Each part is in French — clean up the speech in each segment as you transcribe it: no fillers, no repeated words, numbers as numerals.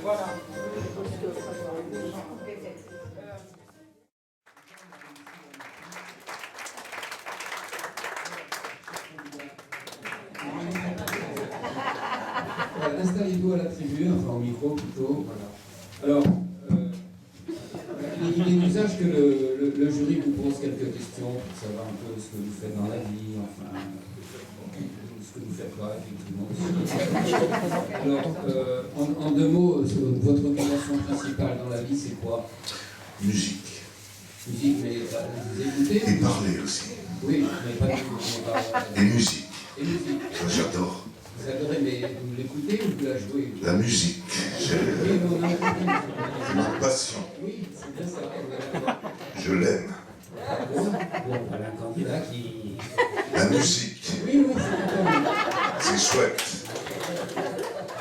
Voilà. Installez-vous à la tribune, enfin au micro plutôt. Voilà. Alors, il est d'usage que le jury vous pose quelques questions pour savoir un peu ce que vous faites dans la vie, enfin, ce que vous faites pas, effectivement. Alors, en deux mots, votre occupation principale dans la vie, c'est quoi? Musique. Musique, mais vous écoutez? Et parler aussi. Oui, mais pas du tout. Et musique. Et musique. Ça, j'adore. Vous adorez, mais vous l'écoutez ou vous la jouez? La musique. Oui, mais on a compris. C'est ma passion. Oui, c'est bien ça. Je l'aime. Bon, voilà un candidat qui... La musique. Oui, c'est entendu. C'est chouette.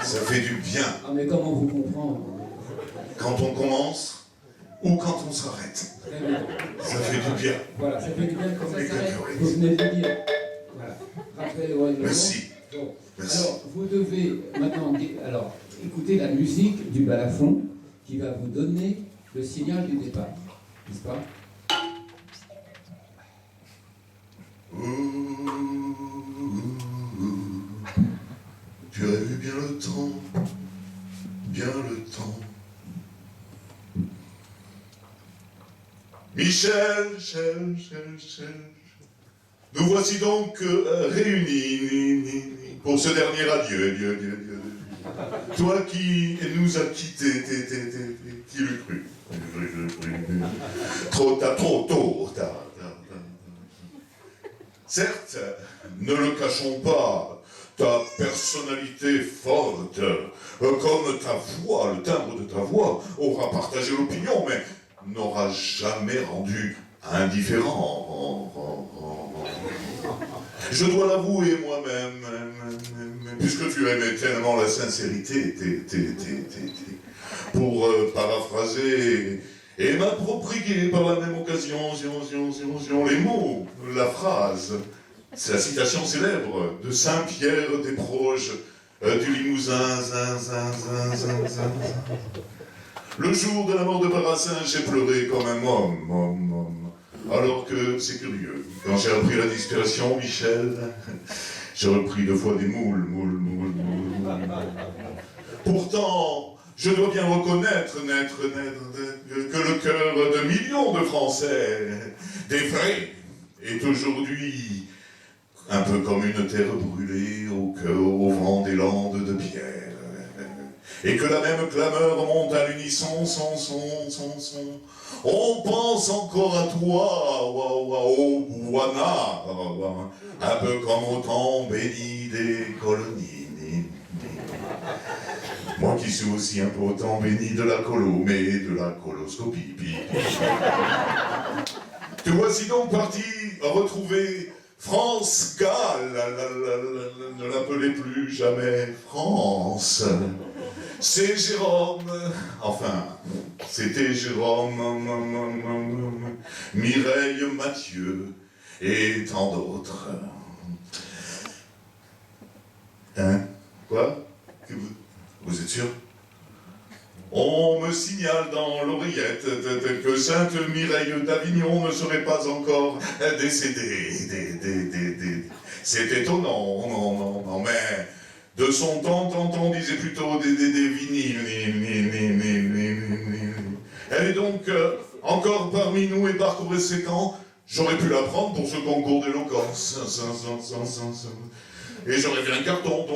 Ça fait du bien. Ah, mais comment vous comprendre? Quand on commence ou quand on s'arrête. Très bien. Ça fait du bien. Voilà, ça fait du bien comme ça Et s'arrête. que- Vous venez de le dire. Voilà. Rappel au règlement. Merci. Bon. Merci. Alors, vous devez maintenant écouter la musique du balafon qui va vous donner le signal du départ. N'est-ce pas? Tu as eu bien le temps, bien le temps. Michel, nous voici donc réunis pour ce dernier adieu. Toi qui nous as quittés, qui l'eût cru? Trop tôt. Certes, ne le cachons pas, ta personnalité forte, comme ta voix, le timbre de ta voix, aura partagé l'opinion, mais n'aura jamais rendu indifférent. Je dois l'avouer moi-même, puisque tu aimais tellement la sincérité, pour paraphraser et m'approprier par la même occasion les mots, la phrase. C'est la citation célèbre de Saint-Pierre des Proges du Limousin. Le jour de la mort de Barassin, j'ai pleuré comme un homme. Alors que, c'est curieux, quand j'ai appris la disparition, Michel, j'ai repris 2 fois des moules. Pourtant, je dois bien reconnaître que le cœur de millions de Français, des vrais, est aujourd'hui un peu comme une terre brûlée au vent des landes de pierre. Et que la même clameur monte à l'unisson, son. On pense encore à toi, au Wana, un peu comme au temps béni des colonies. Moi qui suis aussi un peu au temps béni de la colo, mais de la coloscopie. Te voici donc parti retrouver France Gall, ne l'appelez plus jamais France. C'est Jérôme, enfin, c'était Jérôme, Mireille Mathieu et tant d'autres. Hein? Quoi? Vous êtes sûr? On me signale dans l'oreillette que Sainte Mireille d'Avignon ne serait pas encore décédée. C'est étonnant, non, mais de son temps, on disait plutôt des vinyles. Elle est donc encore parmi nous et par conséquent, j'aurais pu la prendre pour ce concours d'éloquence. Et j'aurais fait un carton,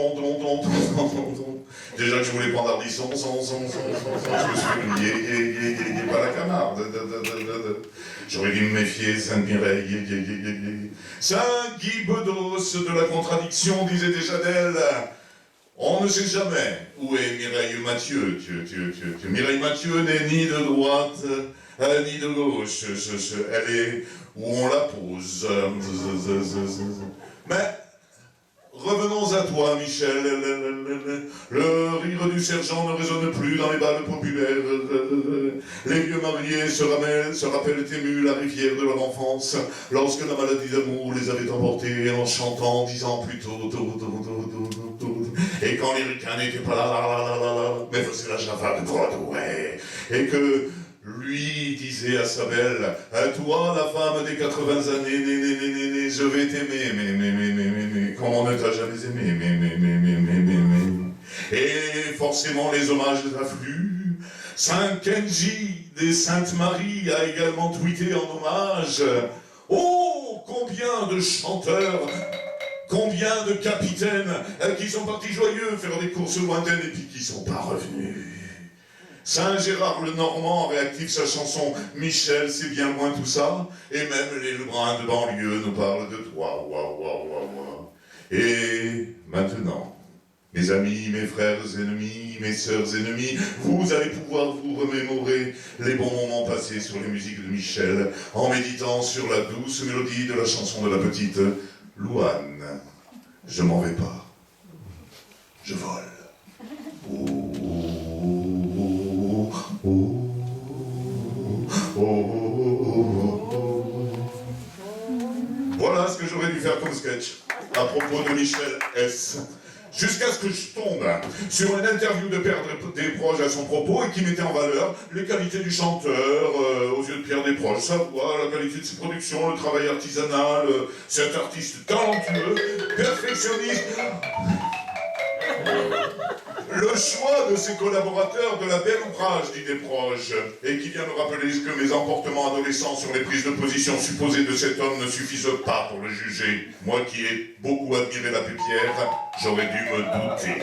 Déjà que je voulais prendre Ardisson, je me suis dit, pas la Camarde. J'aurais dû me méfier, Sainte-Mireille. Saint-Guy Bedos de la contradiction disait déjà d'elle, on ne sait jamais où est Mireille Mathieu. Mireille Mathieu n'est ni de droite, ni de gauche. Elle est où on la pose. Mais revenons à toi, Michel. Le rire du sergent ne résonne plus dans les balles populaires. Les vieux mariés se rappellent émus la rivière de leur enfance, lorsque la maladie d'amour les avait emportés en chantant 10 ans plus tôt. Et quand les ricains n'étaient pas là, mais faisait la java de Broadway, et que lui disait à sa belle, à toi, la femme des 80 années, je vais t'aimer, mais, comment ne t'a jamais aimé, mais. Et forcément les hommages affluent. Saint Kenji des Sainte-Marie a également tweeté en hommage. Oh, combien de chanteurs, combien de capitaines qui sont partis joyeux faire des courses lointaines et puis qui sont pas revenus. Saint Gérard le Normand réactive sa chanson « Michel, c'est bien loin tout ça » et même les Lebrun de banlieue nous parlent de toi, Et maintenant, mes amis, mes frères ennemis, mes sœurs ennemies, vous allez pouvoir vous remémorer les bons moments passés sur les musiques de Michel en méditant sur la douce mélodie de la chanson de la petite Louane. Je m'en vais pas, je vole. Oh, oh, oh, oh. Voilà ce que j'aurais dû faire comme sketch à propos de Michel S. Jusqu'à ce que je tombe sur une interview de Pierre Desproges à son propos et qui mettait en valeur les qualités du chanteur aux yeux de Pierre Desproges, sa voix, la qualité de ses productions, le travail artisanal, cet artiste talentueux, perfectionniste. Le choix de ses collaborateurs de la belle ouvrage, dit Desproges, et qui vient me rappeler que mes emportements adolescents sur les prises de position supposées de cet homme ne suffisent pas pour le juger. Moi qui ai beaucoup admiré la Pépinière, j'aurais dû me douter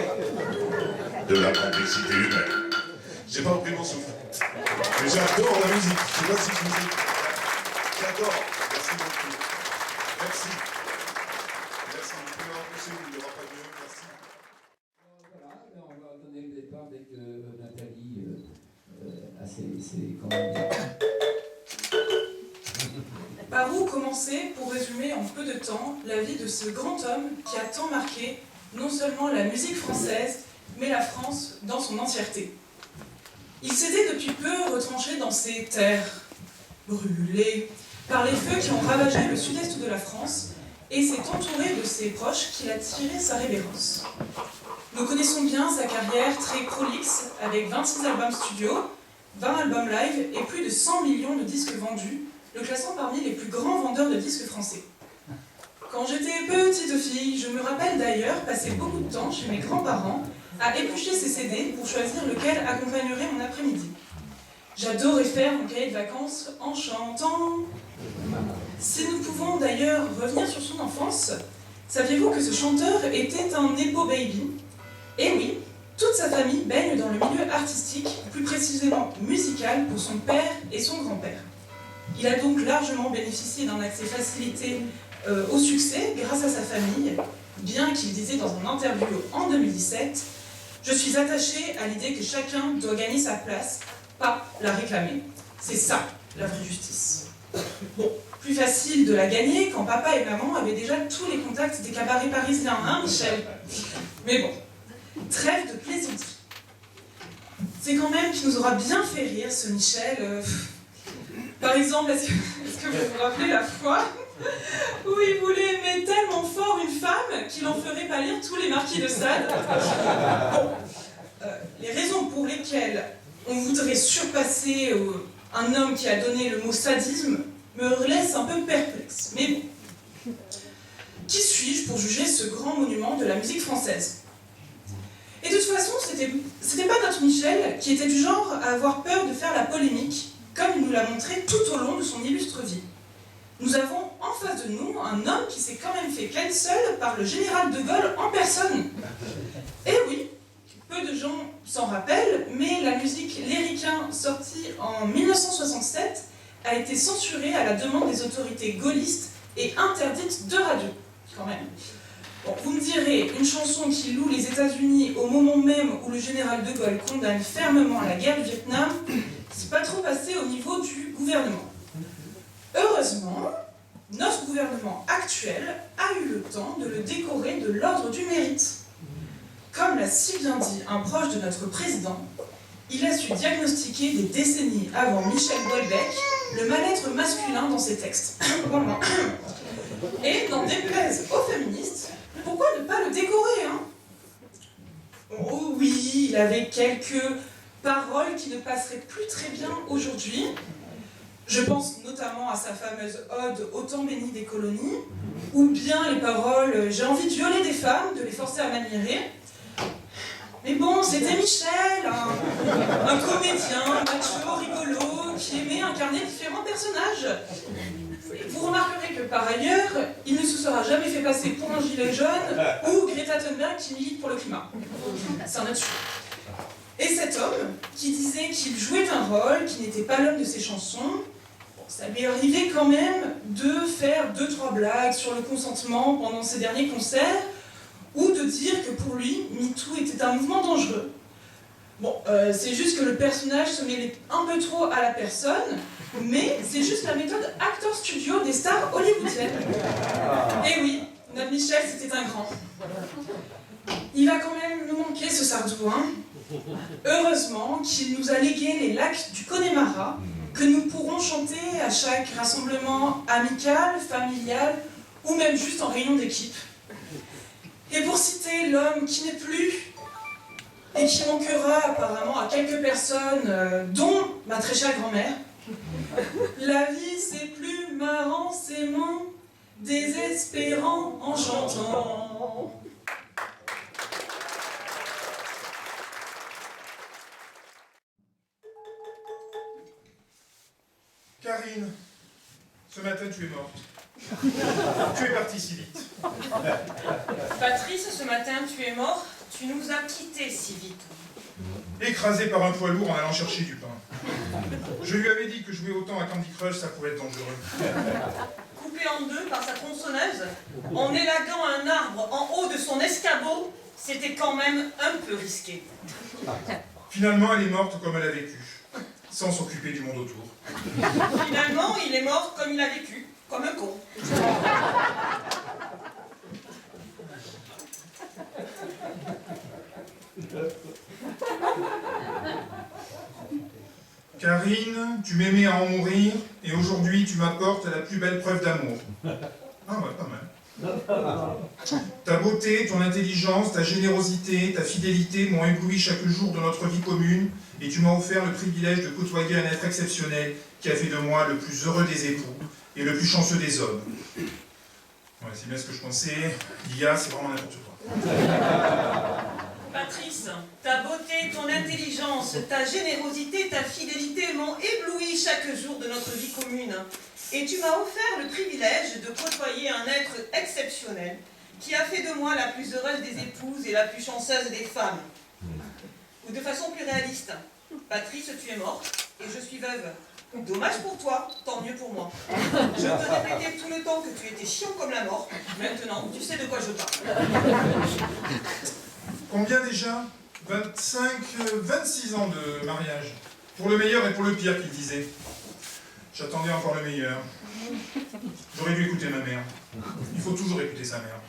de la complexité humaine. J'ai pas pris mon souffle. Mais j'adore la musique. Je sais pas si je vous ai... J'adore. Merci beaucoup. Merci. Merci. Vous pouvez l'embrasser, il n'y aura pas de... Merci. Voilà, on va donner le départ dès que Nathalie a ses commentaires. Par où commencer pour résumer en peu de temps la vie de ce grand homme qui a tant marqué non seulement la musique française, mais la France dans son entièreté. Il s'était depuis peu retranché dans ses terres, brûlées par les feux qui ont ravagé le sud-est de la France, et s'est entouré de ses proches qu'il a tiré sa révérence. Nous connaissons bien sa carrière très prolixe, avec 26 albums studio, 20 albums live et plus de 100 millions de disques vendus, le classant parmi les plus grands vendeurs de disques français. Quand j'étais petite fille, je me rappelle d'ailleurs passer beaucoup de temps chez mes grands-parents à éplucher ces CD pour choisir lequel accompagnerait mon après-midi. J'adorais faire mon cahier de vacances en chantant. Si nous pouvons d'ailleurs revenir sur son enfance, saviez-vous que ce chanteur était un Nepo Baby? Eh oui, toute sa famille baigne dans le milieu artistique, plus précisément musical, pour son père et son grand-père. Il a donc largement bénéficié d'un accès facilité au succès grâce à sa famille, bien qu'il disait dans une interview en 2017 « Je suis attaché à l'idée que chacun doit gagner sa place, pas la réclamer. C'est ça, la vraie justice. » Bon, plus facile de la gagner quand papa et maman avaient déjà tous les contacts des cabarets parisiens, hein Michel? Mais bon, trêve de plaisanterie. C'est quand même qui nous aura bien fait rire, ce Michel. Par exemple, est-ce que vous vous rappelez la fois où il voulait aimer tellement fort une femme qu'il en ferait pâlir tous les marquis de Sade? Bon, les raisons pour lesquelles on voudrait surpasser un homme qui a donné le mot sadisme me laissent un peu perplexe. Mais bon, qui suis-je pour juger ce grand monument de la musique française? Et de toute façon, c'était pas notre Michel qui était du genre à avoir peur de faire la polémique, comme il nous l'a montré tout au long de son illustre vie. Nous avons en face de nous un homme qui s'est quand même fait cancel par le général de Gaulle en personne. Et oui, peu de gens s'en rappellent, mais la musique L'Éricain, sortie en 1967, a été censurée à la demande des autorités gaullistes et interdite de radio, quand même. Bon, vous me direz, une chanson qui loue les États-Unis au moment même où le général de Gaulle condamne fermement la guerre du Vietnam, c'est pas trop passé au niveau du gouvernement. Heureusement, notre gouvernement actuel a eu le temps de le décorer de l'ordre du mérite. Comme l'a si bien dit un proche de notre président, il a su diagnostiquer des décennies avant Michel Houellebecq le mal-être masculin dans ses textes. Et n'en déplaise aux féministes, pourquoi ne pas le décorer, hein? qu'il avait quelques paroles qui ne passeraient plus très bien aujourd'hui. Je pense notamment à sa fameuse ode au temps béni des colonies, ou bien les paroles « J'ai envie de violer des femmes, de les forcer à m'admirer ». Mais bon, c'était Michel, un comédien macho, rigolo, qui aimait incarner différents personnages. Vous remarquerez que par ailleurs, il ne se sera jamais fait passer pour un gilet jaune ou Greta Thunberg qui milite pour le climat. C'est un autre sujet. Et cet homme, qui disait qu'il jouait un rôle, qui n'était pas l'homme de ses chansons, ça lui arrivait quand même de faire 2-3 blagues sur le consentement pendant ses derniers concerts, ou de dire que pour lui, MeToo était un mouvement dangereux. Bon, c'est juste que le personnage se mêlait un peu trop à la personne, mais c'est juste la méthode actor studio des stars hollywoodiennes. Et oui, notre Michel, c'était un grand. Il va quand même nous manquer ce Sardou, hein. Heureusement qu'il nous a légué les lacs du Connemara, que nous pourrons chanter à chaque rassemblement amical, familial, ou même juste en réunion d'équipe. Et pour citer l'homme qui n'est plus, et qui manquera apparemment à quelques personnes, dont ma très chère grand-mère, la vie c'est plus marrant, c'est moins désespérant en chantant. Karine, ce matin tu es morte. Tu es partie si vite. Patrice, ce matin tu es mort, tu nous as quittés si vite. Écrasée par un poids lourd en allant chercher du pain. Je lui avais dit que jouer autant à Candy Crush, ça pouvait être dangereux. Coupé en deux par sa tronçonneuse, en élaguant un arbre en haut de son escabeau, c'était quand même un peu risqué. Finalement, elle est morte comme elle a vécu, sans s'occuper du monde autour. Finalement, il est mort comme il a vécu, comme un con. Karine, tu m'aimais à en mourir, et aujourd'hui tu m'apportes la plus belle preuve d'amour. Ah ouais, pas mal. Ta beauté, ton intelligence, ta générosité, ta fidélité m'ont ébloui chaque jour de notre vie commune, et tu m'as offert le privilège de côtoyer un être exceptionnel qui a fait de moi le plus heureux des époux et le plus chanceux des hommes. Ouais, c'est bien ce que je pensais. L'IA, c'est vraiment n'importe quoi. Patrice, ta beauté, ton intelligence, ta générosité, ta fidélité m'ont ébloui chaque jour de notre vie commune. Et tu m'as offert le privilège de côtoyer un être exceptionnel qui a fait de moi la plus heureuse des épouses et la plus chanceuse des femmes. Ou de façon plus réaliste, Patrice, tu es morte et je suis veuve. Dommage pour toi, tant mieux pour moi. Je te répétais tout le temps que tu étais chiant comme la mort. Maintenant, tu sais de quoi je parle. Combien déjà 26 ans de mariage. Pour le meilleur et pour le pire, qu'il disait. J'attendais encore le meilleur. J'aurais dû écouter ma mère. Il faut toujours écouter sa mère.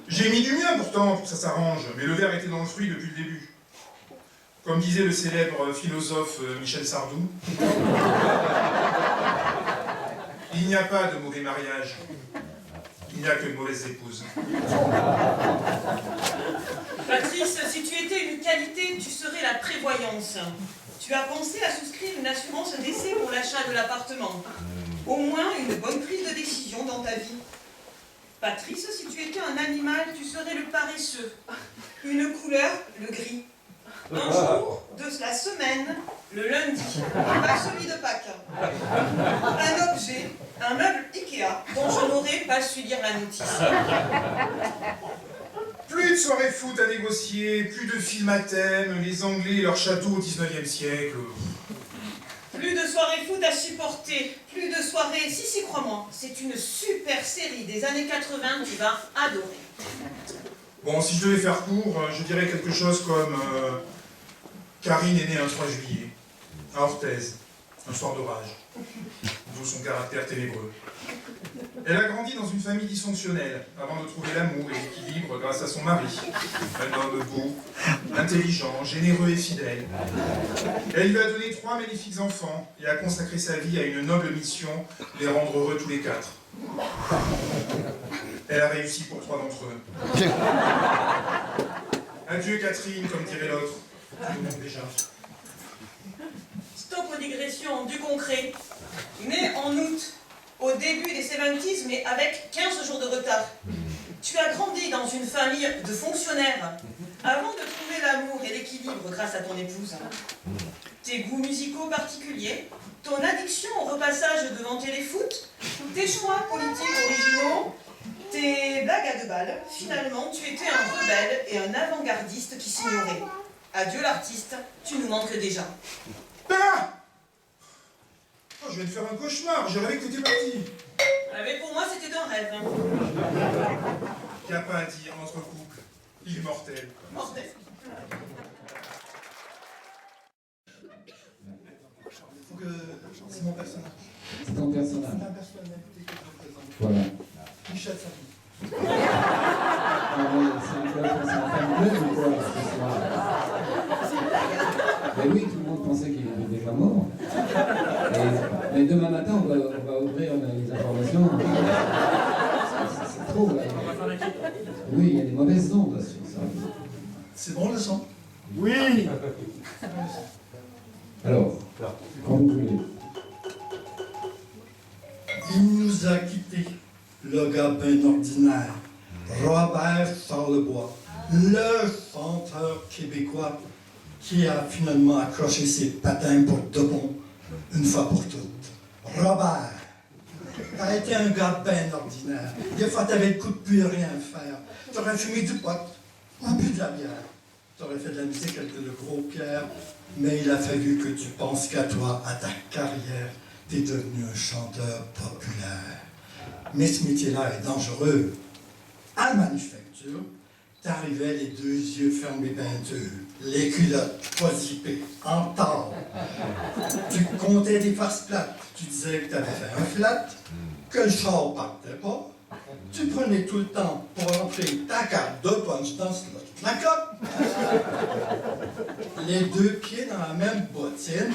J'ai mis du mien pourtant pour que ça s'arrange, mais le verre était dans le fruit depuis le début. Comme disait le célèbre philosophe Michel Sardou, il n'y a pas de mauvais mariage, il n'y a que de mauvaises épouses. Patrice, si tu étais une qualité, tu serais la prévoyance. Tu as pensé à souscrire une assurance d'essai pour l'achat de l'appartement. Au moins une bonne prise de décision dans ta vie. Patrice, si tu étais un animal, tu serais le paresseux. Une couleur, le gris. Un jour de la semaine, le lundi, pas celui de Pâques. Un objet, un meuble Ikea dont je n'aurais pas su lire la notice. Plus de soirées foot à négocier, plus de films à thème, les Anglais et leur château au 19e siècle. Plus de soirées foot à supporter, plus de soirées... Si, crois-moi, c'est une super série des années 80, tu vas adorer. Bon, si je devais faire court, je dirais quelque chose comme... Karine est née un 3 juillet, à Orthez, un soir d'orage, d'où son caractère ténébreux. Elle a grandi dans une famille dysfonctionnelle, avant de trouver l'amour et l'équilibre grâce à son mari. Un homme beau, intelligent, généreux et fidèle. Elle lui a donné 3 magnifiques enfants et a consacré sa vie à une noble mission, les rendre heureux tous les 4. Elle a réussi pour 3 d'entre eux. Adieu Catherine, comme dirait l'autre. Tout le monde déjà. Stop aux digressions, du concret. Né en août, au début des 70s, mais avec 15 jours de retard. Tu as grandi dans une famille de fonctionnaires avant de trouver l'amour et l'équilibre grâce à ton épouse. Tes goûts musicaux particuliers, ton addiction au repassage devant téléfoot, tes choix politiques originaux, tes blagues à deux balles, finalement tu étais un rebelle et un avant-gardiste qui s'ignorait. Adieu l'artiste, tu nous manques déjà. Ah oh, je vais te faire un cauchemar, j'ai rêvé que t'étais parti. Mais pour moi c'était un rêve. Y'a pas à dire, notre couple, immortel. Mortel. Faut que... C'est mon personnage. C'est ton personnage. C'est un personnalité que je représente. Voilà. Michel Sardou. Ah oui, c'est un fan club ou quoi ce soir? Ben oui, tout le monde pensait qu'il était déjà mort. Mais demain matin, on va ouvrir les informations. C'est trop, là. Oui, il y a des mauvaises ondes sur ça. C'est bon le son? Oui. Alors, quand vous voulez. Il nous a quittés, le gars ben ordinaire, Robert Charlebois, le chanteur québécois qui a finalement accroché ses patins pour de bon, une fois pour toutes. Robert, t'as été un gars ben ordinaire. Des fois, t'avais le coup de plus rien faire. T'aurais fumé du pot, ou bu de la bière. T'aurais fait de la musique avec de gros pierres, mais il a fallu que tu penses qu'à toi, à ta carrière. T'es devenu un chanteur populaire. Mais ce métier-là est dangereux. À la manufacture, t'arrivais les deux yeux fermés peintures, les culottes pas zippées, en tort. Tu comptais des farces plates. Tu disais que t'avais fait un flat, que le char partait pas. Tu prenais tout le temps pour rentrer ta carte de punch dans ce lot. La cote! Les deux pieds dans la même bottine,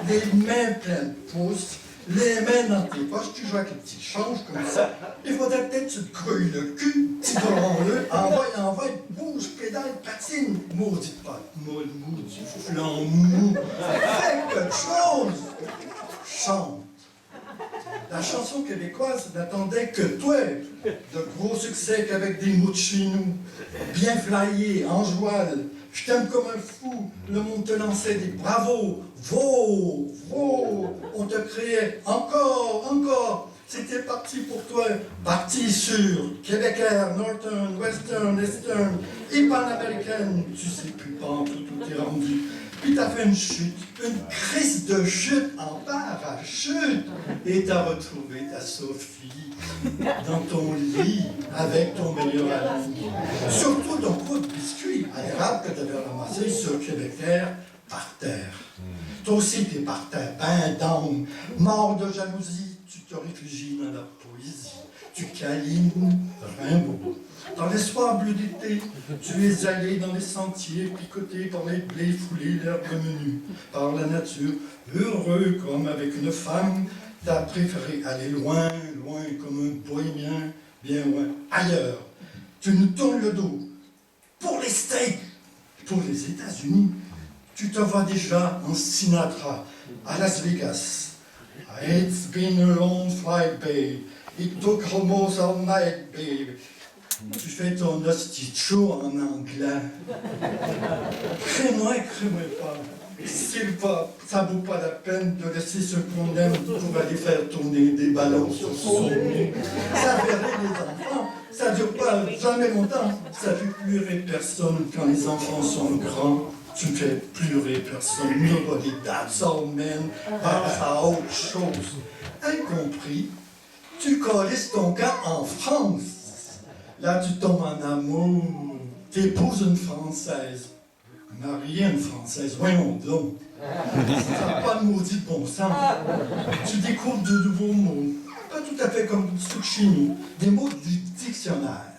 les mains pleines de pouces, les mains dans tes poches, tu joues avec les petits changes comme ça. Il faudrait peut-être que tu te grouilles le cul, titrons-le, envoie, bouge, pédale, patine. Maudite pas, maudit, flan mou. Fais quelque chose! Chante. La chanson québécoise n'attendait que toi, de gros succès qu'avec des mots de chez nous, bien flyés, en joual, je t'aime comme un fou, le monde te lançait des bravos, on te criait encore, c'était parti pour toi, parti sur Québécois, Northern, Western, Eastern, et panaméricaine, tu sais plus pas en tout où t'es rendu. Puis t'as fait une chute, une crise de chute en parachute, et t'as retrouvé ta Sophie dans ton lit avec ton meilleur ami. Surtout ton pot de biscuits à l'érable que t'avais ramassé sur Québécois par terre. Toi aussi t'es par terre, ben d'âme, mort de jalousie, tu te réfugies dans la poésie. Tu câlines Rimbaud. Dans les soirs bleus d'été, tu es allé dans les sentiers, picotés par les blés foulés, l'herbe menue, par la nature, heureux comme avec une femme, t'as préféré aller loin, loin comme un bohémien, bien loin, ailleurs. Tu nous tournes le dos. Pour les States, pour les États-Unis, tu te vois déjà en Sinatra, à Las Vegas. It's been a long flight, babe. It took almost all night, babe. Tu fais ton hostie chaud en anglais. Crée-moi pas. S'il va, ça vaut pas la peine de laisser ce qu'on aime pour aller faire tourner des ballons sur son nez. Ça verrait les enfants, ça dure pas jamais longtemps. Ça fait pleurer personne quand les enfants sont grands. Tu ne fais pleurer personne. Nobody, that's all, man. Passe à autre chose. Incompris, tu colles ton gars en France. Là, tu tombes en amour. T'épouses une Française. Marier une Française, voyons donc. Ça n'a pas de maudit bon sens. Tu découvres de nouveaux mots. Pas tout à fait comme ceux de chez nous. Des mots du dictionnaire.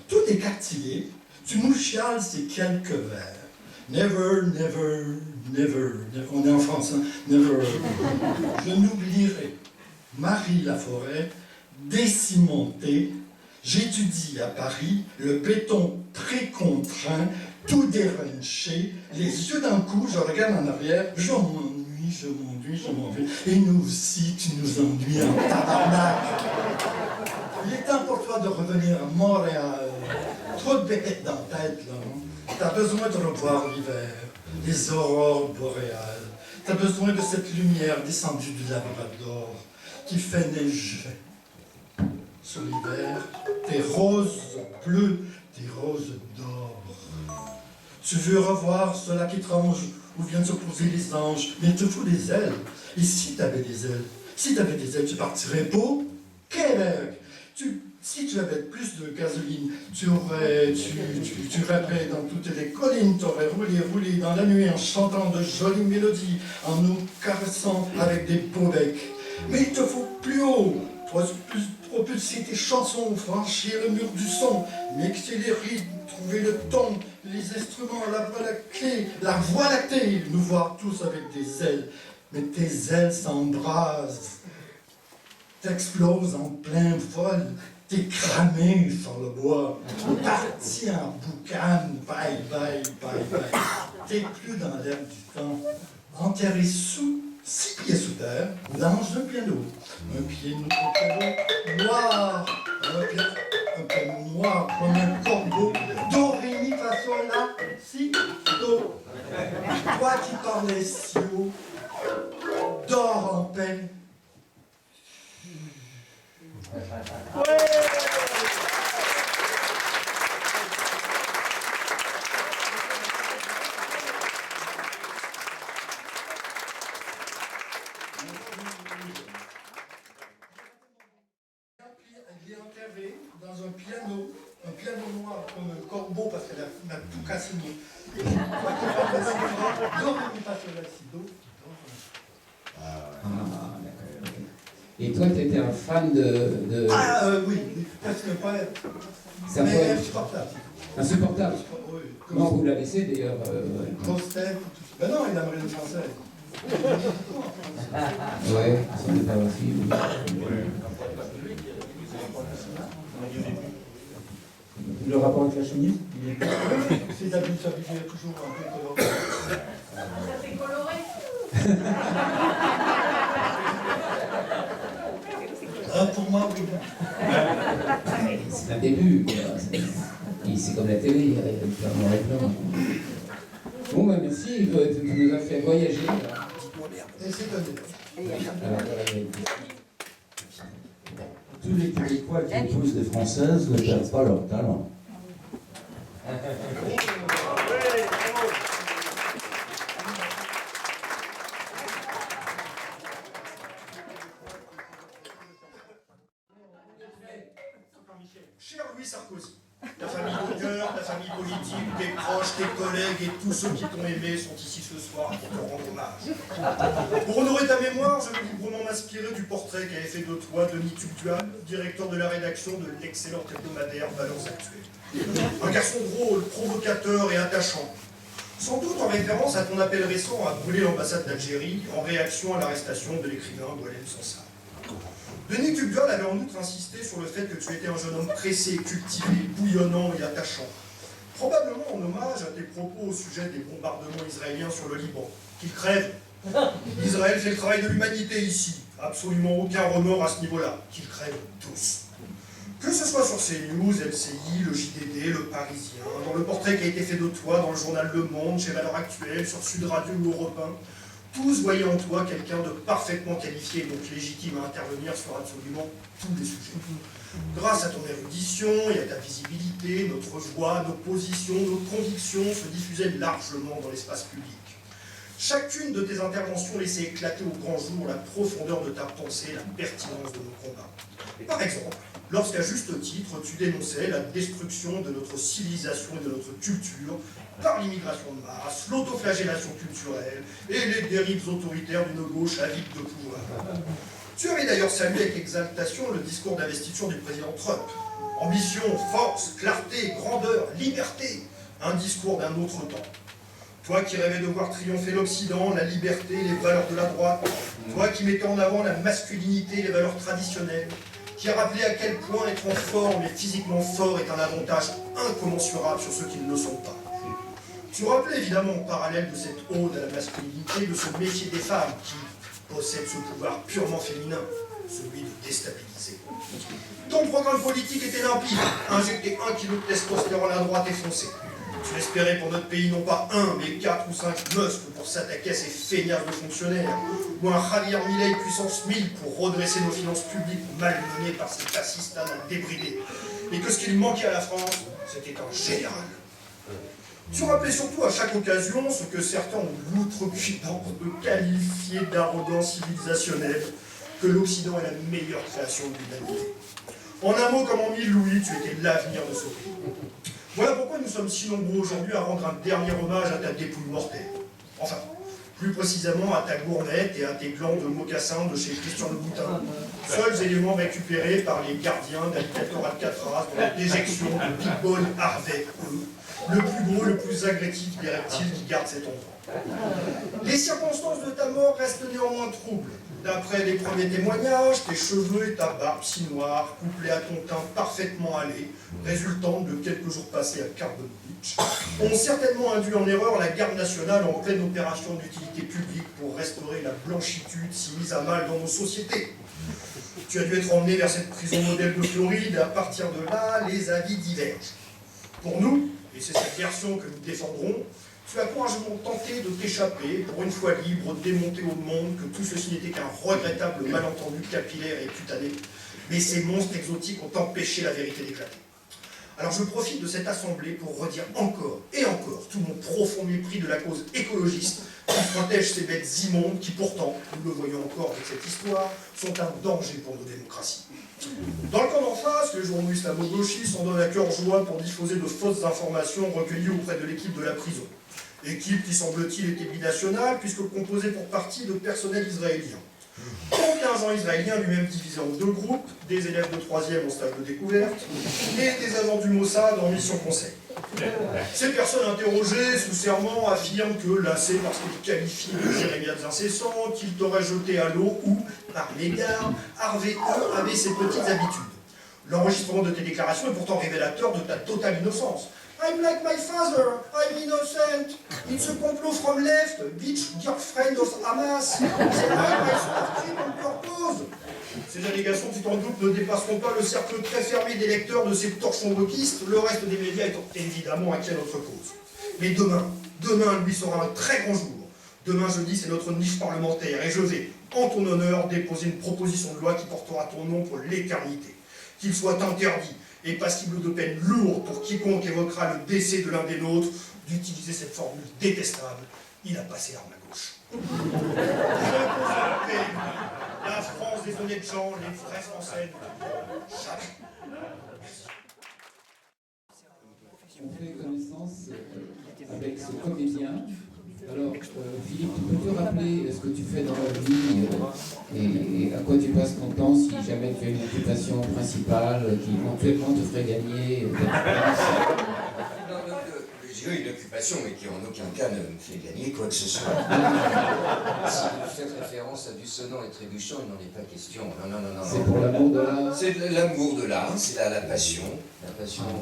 Tout est cartillé. Tu nous chiales ces quelques vers. Never, never, never, never. On est en France, hein? Never. Je n'oublierai Marie Laforêt, décimentée. J'étudie à Paris le béton très contraint train, tout déranché, les yeux d'un coup, je regarde en arrière, je m'ennuie. Et nous aussi, tu nous ennuies en tabarnak. Il est temps pour toi de revenir à Montréal. Trop de bébêtes dans la tête, là. T'as besoin de revoir l'hiver, les aurores boréales. T'as besoin de cette lumière descendue du Labrador qui fait neiger. Sur l'hiver, tes roses bleues, tes roses d'or. Tu veux revoir cela qui tranche où viennent se poser les anges, mais il te faut des ailes. Et si t'avais des ailes, tu partirais pour Québec. Si tu avais plus de gasoline, tu rêverais dans toutes les collines, tu aurais roulé dans la nuit en chantant de jolies mélodies, en nous caressant avec des beaux becs. Mais il te faut plus haut, propulser tes chansons, franchir le mur du son, mixer les rythmes, trouver le ton, les instruments, la voie lactée, nous voir tous avec des ailes. Mais tes ailes s'embrasent, t'exploses en plein vol. T'es cramé sur le bois, parti en boucan, bye. T'es plus dans l'air du temps, enterré 6 pieds sous terre, dans un piano. Un piano noir, un piano noir comme un corbeau, do, ré, mi, fa, sol, la, si, do. Toi qui parlais si haut, dors en paix. Il est enterré dans un piano noir comme un corbeau parce qu'elle a tout cassiné. Et toi, tu étais un fan de... Oui, parce que pas... Ça mais peut être insupportable. insupportable. Oui, Non, vous l'avez laissé d'ailleurs. grosse tête, tout ça. Ben non, il aimerait le français. Ouais, ça n'est pas aussi. Le rapport avec la chemise Ses habits s'habillaient toujours un peu colorés. Ça fait coloré. Pour moi, oui. C'est un début. C'est comme la télé, il y a plein de blanc. Bon, bah merci, tu nous as fait voyager. Et c'est donné. Alors, Tous les Québécois qui épousent des Françaises ne perdent pas leur talent. Cher Louis Sarkozy, ta famille d'honneur, ta famille politique, tes proches, tes collègues et tous ceux qui t'ont aimé sont ici ce soir pour te rendre hommage. Pour honorer ta mémoire, je vais librement m'inspirer du portrait qu'avait fait de toi Denis Tugdual, directeur de la rédaction de l'excellent hebdomadaire Valeurs Actuelles. Un garçon drôle, provocateur et attachant. Sans doute en référence à ton appel récent à brûler l'ambassade d'Algérie en réaction à l'arrestation de l'écrivain Boualem Sansal. Denis Tugdual avait en outre insisté sur le fait que tu étais un jeune homme pressé, cultivé, bouillonnant et attachant. Probablement en hommage à tes propos au sujet des bombardements israéliens sur le Liban. Qu'ils crèvent. Israël fait le travail de l'humanité ici. Absolument aucun remords à ce niveau-là. Qu'ils crèvent tous. Que ce soit sur CNews, LCI, le JDD, le Parisien, dans le portrait qui a été fait de toi dans le journal Le Monde, chez Valeurs Actuelles, sur Sud Radio ou Europe 1, tous voyaient en toi quelqu'un de parfaitement qualifié et donc légitime à intervenir sur absolument tous les sujets. Grâce à ton érudition et à ta visibilité, notre voix, nos positions, nos convictions se diffusaient largement dans l'espace public. Chacune de tes interventions laissait éclater au grand jour la profondeur de ta pensée, la pertinence de nos combats. Par exemple, lorsqu'à juste titre, tu dénonçais la destruction de notre civilisation et de notre culture par l'immigration de masse, l'autoflagellation culturelle et les dérives autoritaires d'une gauche avide de pouvoir. Tu avais d'ailleurs salué avec exaltation le discours d'investiture du président Trump. Ambition, force, clarté, grandeur, liberté, un discours d'un autre temps. Toi qui rêvais de voir triompher l'Occident, la liberté, les valeurs de la droite, toi qui mettais en avant la masculinité et les valeurs traditionnelles, qui a rappelé à quel point être en forme et physiquement fort est un avantage incommensurable sur ceux qui ne le sont pas. Tu rappelais évidemment en parallèle de cette ode à la masculinité de ce métier des femmes qui possède ce pouvoir purement féminin, celui de déstabiliser. Ton programme politique était limpide, injecter 1 kg de testostérone à droite et foncer. Tu espérais pour notre pays non pas 1, mais 4 ou 5 muscles pour s'attaquer à ces feignasses de fonctionnaires, ou un Javier Milei puissance 1000 pour redresser nos finances publiques malmenées par ces fascistes débridés. Et que ce qui lui manquait à la France, c'était un général. Tu rappelais surtout à chaque occasion ce que certains ont l'outrecuidance de qualifier d'arrogance civilisationnelle, que l'Occident est la meilleure création de l'humanité. En un mot comme en 1000 louis, tu étais l'avenir de ce pays. Voilà pourquoi nous sommes si nombreux aujourd'hui à rendre un dernier hommage à ta dépouille mortelle. Enfin, plus précisément à ta gournette et à tes glands de mocassin de chez Christian Louboutin, seuls éléments récupérés par les gardiens d'Alligator Alcatraz dans la déjection de Big Bone Harvey, le plus gros, le plus agressif des reptiles qui gardent cet endroit. Les circonstances de ta mort restent néanmoins troubles. D'après les premiers témoignages, tes cheveux et ta barbe si noire, couplés à ton teint parfaitement hâlé, résultant de quelques jours passés à Carbon Beach, ont certainement induit en erreur la garde nationale en pleine opération d'utilité publique pour restaurer la blanchitude si mise à mal dans nos sociétés. Tu as dû être emmené vers cette prison modèle de Floride, et à partir de là, les avis divergent. Pour nous, et c'est cette version que nous défendrons, tu as courageusement tenté de t'échapper, pour une fois libre, démonter au monde que tout ceci n'était qu'un regrettable malentendu capillaire et cutané, mais ces monstres exotiques ont empêché la vérité d'éclater. Alors je profite de cette assemblée pour redire encore et encore tout mon profond mépris de la cause écologiste qui protège ces bêtes immondes qui pourtant, nous le voyons encore avec cette histoire, sont un danger pour nos démocraties. Dans le camp d'en face, les journaux islamo-gauchistes s'en donnent à cœur joie pour diffuser de fausses informations recueillies auprès de l'équipe de la prison. Équipe qui semble-t-il était binationale puisque composée pour partie de personnel israélien. Aucun agent israélien lui-même divisé en 2 groupes, des élèves de 3e en stage de découverte et des agents du Mossad en mission conseil. Ces personnes interrogées sous serment affirment que, lassés parce qu'ils qualifient de jérémiades incessants, qu'ils t'auraient jeté à l'eau ou, par l'égard, Harvey avait ses petites habitudes. L'enregistrement de tes déclarations est pourtant révélateur de ta totale innocence. I'm like my father, I'm innocent. It's a complot from left, bitch, girlfriend of Hamas. C'est moi, my on purpose. Ces allégations, tu t'en doutes, ne dépasseront pas le cercle très fermé des lecteurs de ces torchons wokistes, le reste des médias étant évidemment inquiets à notre cause. Mais demain, lui, sera un très grand jour. Demain, jeudi, c'est notre niche parlementaire et je vais, en ton honneur, déposer une proposition de loi qui portera ton nom pour l'éternité. Qu'il soit interdit et passible de peine lourde pour quiconque évoquera le décès de l'un des nôtres, d'utiliser cette formule détestable. Il a passé l'arme à gauche. La France des honnêtes gens, les vrais Français, jamais. On fait connaissance avec ce comédien. Alors, Philippe, tu peux te rappeler ce que tu fais dans la vie et à quoi tu passes ton temps si jamais tu as une occupation principale qui éventuellement te ferait gagner J'ai eu une occupation, mais qui en aucun cas ne me fait gagner quoi que ce soit. Si vous faites référence à du sonnant et trébuchant, il n'en est pas question. Non. C'est pour l'amour de l'art. C'est l'amour de l'art, c'est la passion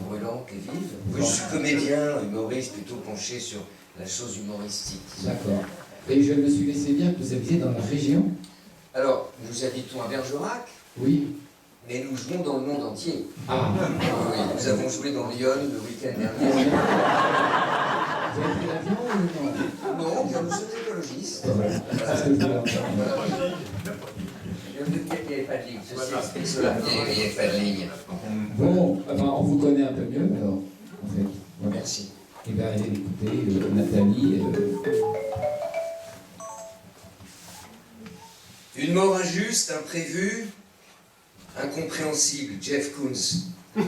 brûlante et vive. Oui, je suis comédien, humoriste, plutôt penché sur la chose humoristique. D'accord. Et je me suis laissé dire que vous habitiez dans la région. Alors, nous habitons à Bergerac. Oui. Mais nous jouons dans le monde entier. Ah. Oui, nous avons joué dans Lyon le week-end dernier. Vous avez pris l'avion ou non? Non, car nous sommes écologistes. C'est ce que je voulais entendre. Il n'y avait pas de ligne, ceci explique cela. Il n'y avait pas de ligne. Bon, on vous connaît un peu mieux alors, en fait. Voilà. Merci. Eh bien, écoutez, Nathalie... Une mort injuste, imprévue, incompréhensible, Jeff Koons.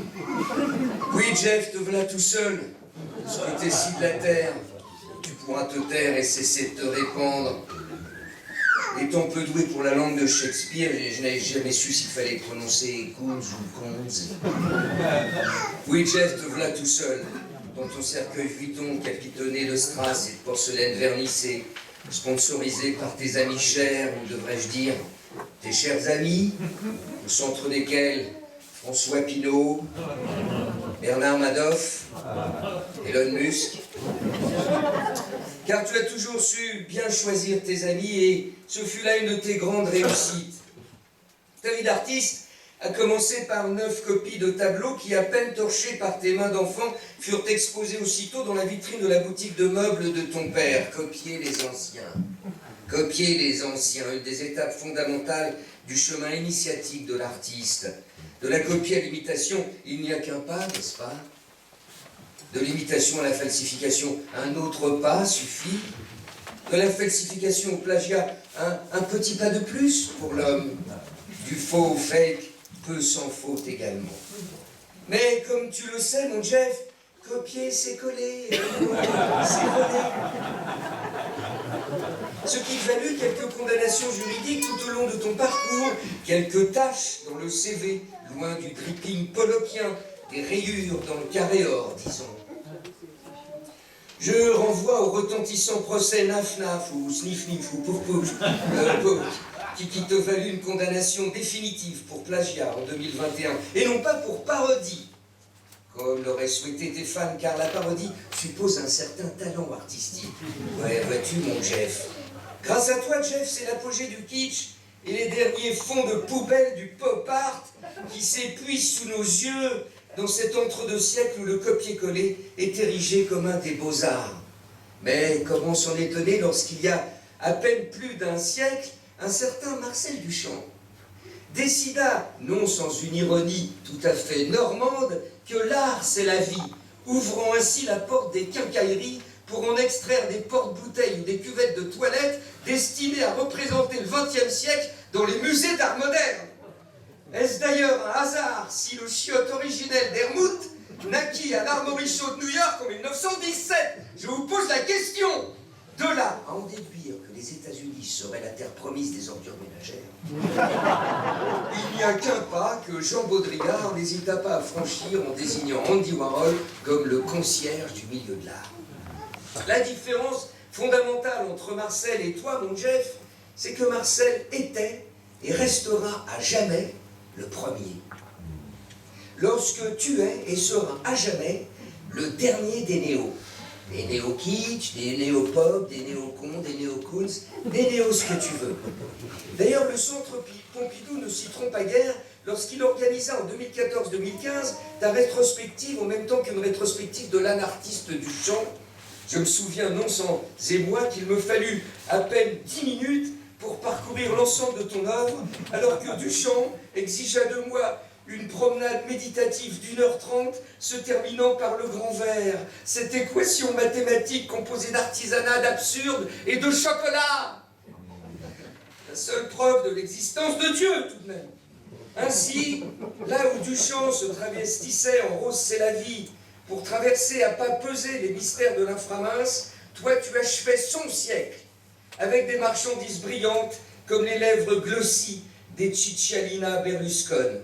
Oui, Jeff, te voilà tout seul, sur les tessis de la terre. Tu pourras te taire et cesser de te répandre. Étant peu doué pour la langue de Shakespeare, je n'avais jamais su s'il fallait prononcer Koons ou Koons. Oui, Jeff, te voilà tout seul, dans ton cercueil vuitton capitonné de strass et de porcelaine vernissée, sponsorisé par tes amis chers, ou devrais-je dire, tes chers amis, au centre desquels François Pinault, Bernard Madoff, Elon Musk. Car tu as toujours su bien choisir tes amis et ce fut là une de tes grandes réussites. Ta vie d'artiste a commencé par 9 copies de tableaux qui, à peine torchés par tes mains d'enfant, furent exposés aussitôt dans la vitrine de la boutique de meubles de ton père. Copier les anciens. Copier les anciens, une des étapes fondamentales du chemin initiatique de l'artiste. De la copie à l'imitation, il n'y a qu'un pas, n'est-ce pas? De l'imitation à la falsification, un autre pas suffit. De la falsification au plagiat, un petit pas de plus pour l'homme. Du faux au fake, peu s'en faut également. Mais comme tu le sais, mon Jeff, copier, c'est coller. C'est coller. Ce qui te valut quelques condamnations juridiques tout au long de ton parcours, quelques tâches dans le CV, loin du dripping pollockien, des rayures dans le carré or, disons. Je renvoie au retentissant procès Naf-Naf ou Sniff-Nif ou Pouf-Pouf, qui te valut une condamnation définitive pour plagiat en 2021, et non pas pour parodie, comme l'auraient souhaité tes fans, car la parodie suppose un certain talent artistique. Ouais, vois-tu, mon Jeff. Grâce à toi, Jeff, c'est l'apogée du kitsch et les derniers fonds de poubelle du pop art qui s'épuisent sous nos yeux dans cet entre-deux siècles où le copier-coller est érigé comme un des beaux-arts. Mais comment s'en étonner lorsqu'il y a à peine plus d'un siècle, un certain Marcel Duchamp décida, non sans une ironie tout à fait normande, que l'art c'est la vie, ouvrant ainsi la porte des quincailleries pour en extraire des porte-bouteilles ou des cuvettes de toilettes destinées à représenter le XXe siècle dans les musées d'art moderne. Est-ce d'ailleurs un hasard si le chiotte originel d'Hermout naquit à l'Armory Show de New York en 1917? Je vous pose la question. De là à en déduire que les États-Unis seraient la terre promise des ordures ménagères, il n'y a qu'un pas que Jean Baudrillard n'hésita pas à franchir en désignant Andy Warhol comme le concierge du milieu de l'art. La différence fondamentale entre Marcel et toi, mon Jeff, c'est que Marcel était et restera à jamais le premier. Lorsque tu es et seras à jamais le dernier des néos. Des néo-kitsch, des néo-pop, des néo-cons, des néo-coons, des néo ce que tu veux. D'ailleurs, le centre Pompidou ne s'y trompe guère lorsqu'il organisa en 2014-2015 ta rétrospective en même temps qu'une rétrospective de l'âne artiste Duchamp. Je me souviens non sans émoi qu'il me fallut à peine 10 minutes pour parcourir l'ensemble de ton œuvre, alors que Duchamp exigea de moi une promenade méditative d'1h30 se terminant par le grand verre, cette équation mathématique composée d'artisanat, d'absurde et de chocolat. La seule preuve de l'existence de Dieu, tout de même. Ainsi, là où Duchamp se travestissait en rose c'est la vie pour traverser à pas peser les mystères de l'inframince, toi tu achevais son siècle avec des marchandises brillantes comme les lèvres glossies des Cicciolina Berlusconi.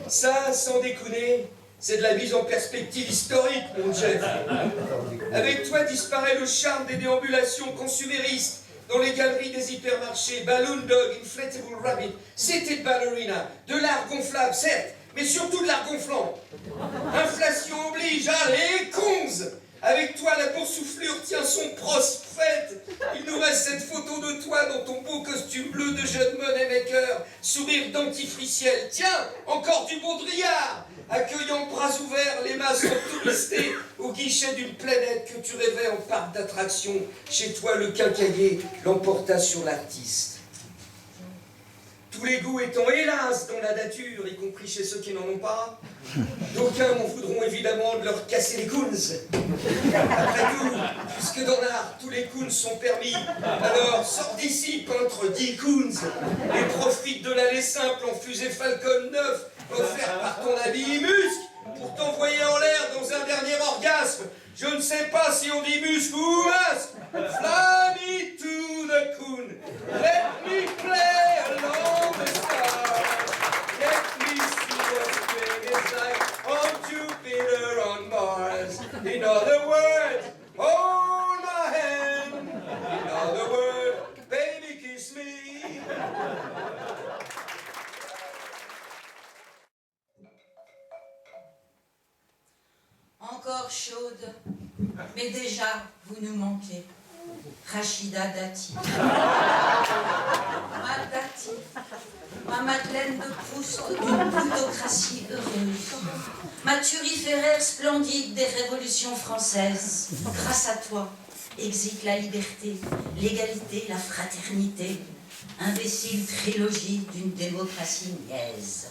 Ça, sans déconner, c'est de la mise en perspective historique, mon Jeff. Avec toi disparaît le charme des déambulations consuméristes dans les galeries des hypermarchés, Balloon Dog, Inflatable Rabbit, City Ballerina, de l'art gonflable, certes, mais surtout de l'art gonflant. Inflation oblige, allez, cons! Avec toi, la boursouflure tient son prospect. Il nous reste cette photo de toi dans ton beau costume bleu de jeune moneymaker, sourire dentifriciel. Tiens, encore du Baudrillard, accueillant bras ouverts les masses touristées au guichet d'une planète que tu rêvais en parc d'attractions. Chez toi, le quincaillier l'emporta sur l'artiste. Tous les goûts étant hélas dans la nature, y compris chez ceux qui n'en ont pas, d'aucuns m'en voudront évidemment de leur casser les coons. Après tout, puisque dans l'art, tous les coons sont permis, alors sors d'ici, peintre 10 coons, et profite de l'allée simple en fusée Falcon 9, offerte par ton ami Musc, pour t'envoyer en l'air dans un dernier orgasme. Je ne sais pas si on dit musc ou masque. Fly me to the coon. Let me play along the stars. Let me see what spring is like on Jupiter, on Mars. In other words, hold my hand. Claude, mais déjà, vous nous manquez. Rachida Dati. Ma Dati, ma Madeleine de Proust d'une plutocratie heureuse. Ma thuriféraire splendide des révolutions françaises. Grâce à toi, existe la liberté, l'égalité, la fraternité. Imbécile trilogie d'une démocratie niaise.